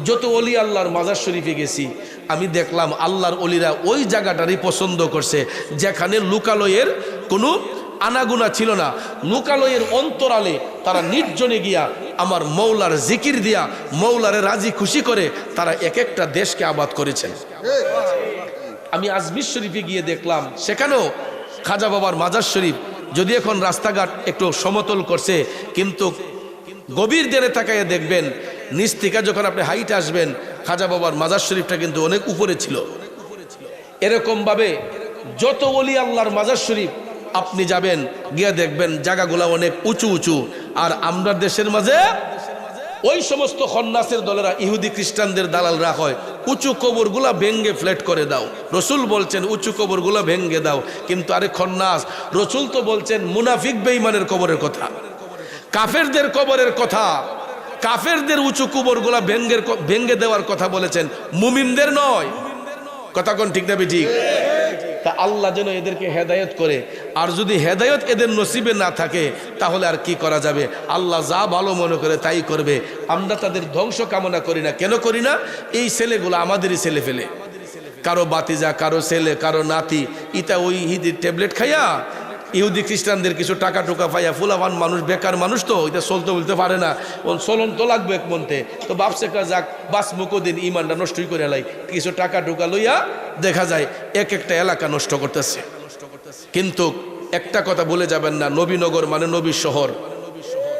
যত ওলি আল্লাহর মাজার শরীফে গেছি, আমি দেখলাম আল্লাহর ওলিরা ওই জায়গাটারই পছন্দ করছে, যেখানে লোকালয়ের কোনো আনাগুনা ছিল না। লোকালয়ের অন্তরালে তারা নির্জনে গিয়া আমার মৌলার জিকির দিয়া মৌলারে রাজি খুশি করে তারা এক একটা দেশকে আবাদ করেছেন। আমি আজমির শরীফে গিয়ে দেখলাম, সেখানেও খাজা বাবার মাজার শরীফ, যদি এখন রাস্তাঘাট একটু সমতল করছে, কিন্তু গভীর দেরে তাকাইয়া দেখবেন, নিচ থেকে যখন আপনি হাইটে আসবেন, খাজা বাবার মাজার শরীফটা কিন্তু অনেক উপরে ছিল। এরকমভাবে যত ওলি আল্লাহর মাজার শরীফ আপনি যাবেন, গিয়ে দেখবেন জায়গাগুলা অনেক উঁচু উঁচু। আর আমরা দেশের মাঝে ওই সমস্ত খন্নাসের দলেরা, ইহুদি খ্রিস্টানদের দালালরা হয়, উঁচু কবরগুলা ভেঙ্গে ফ্ল্যাট করে দাও। রসুল বলছেন উঁচু কবরগুলা ভেঙ্গে দাও, কিন্তু আরে খন্নাস, রসুল তো বলছেন মুনাফিক বেঈমানের কবরের কথা, কাফেরদের কবরের কথা, কাফেরদের উঁচু কবরগুলা ভেঙ্গে দেওয়ার কথা বলেছেন, মুমিনদের নয়। কথা কোন ঠিক না ঠিক? তা আল্লাহ যেন এদেরকে হেদায়েত করে। আর যদি হেদায়েত এদের নসিবে না থাকে, তাহলে আর কি করা যাবে? আল্লাহ যা ভালো মনে করে তাই করবে। আমরা তাদের ধ্বংস কামনা করি না। কেন করি না? এই ছেলেগুলো আমাদেরই ছেলে ফেলে, কারো বাতিজা, কারো ছেলে, কারো নাতি, ইটা ওই হিদির ট্যাবলেট খাইয়া ইহুদি খ্রিস্টানদের কিছু টাকা টুকা পাইয়া ফুলাবান মানুষ, বেকার মানুষ তো এটা চলতে বলতে পারে না, চলন তো লাগবে এক মনতে, তো বাপসে কা যাক বাস মুকদিন ইমানটা নষ্টই করে লাই, কিছু টাকা টুকা লইয়া দেখা যায় এক একটা এলাকা নষ্ট করতেছে। কিন্তু একটা কথা বলে যাবেন না, নবীনগর মানে নবীর শহর।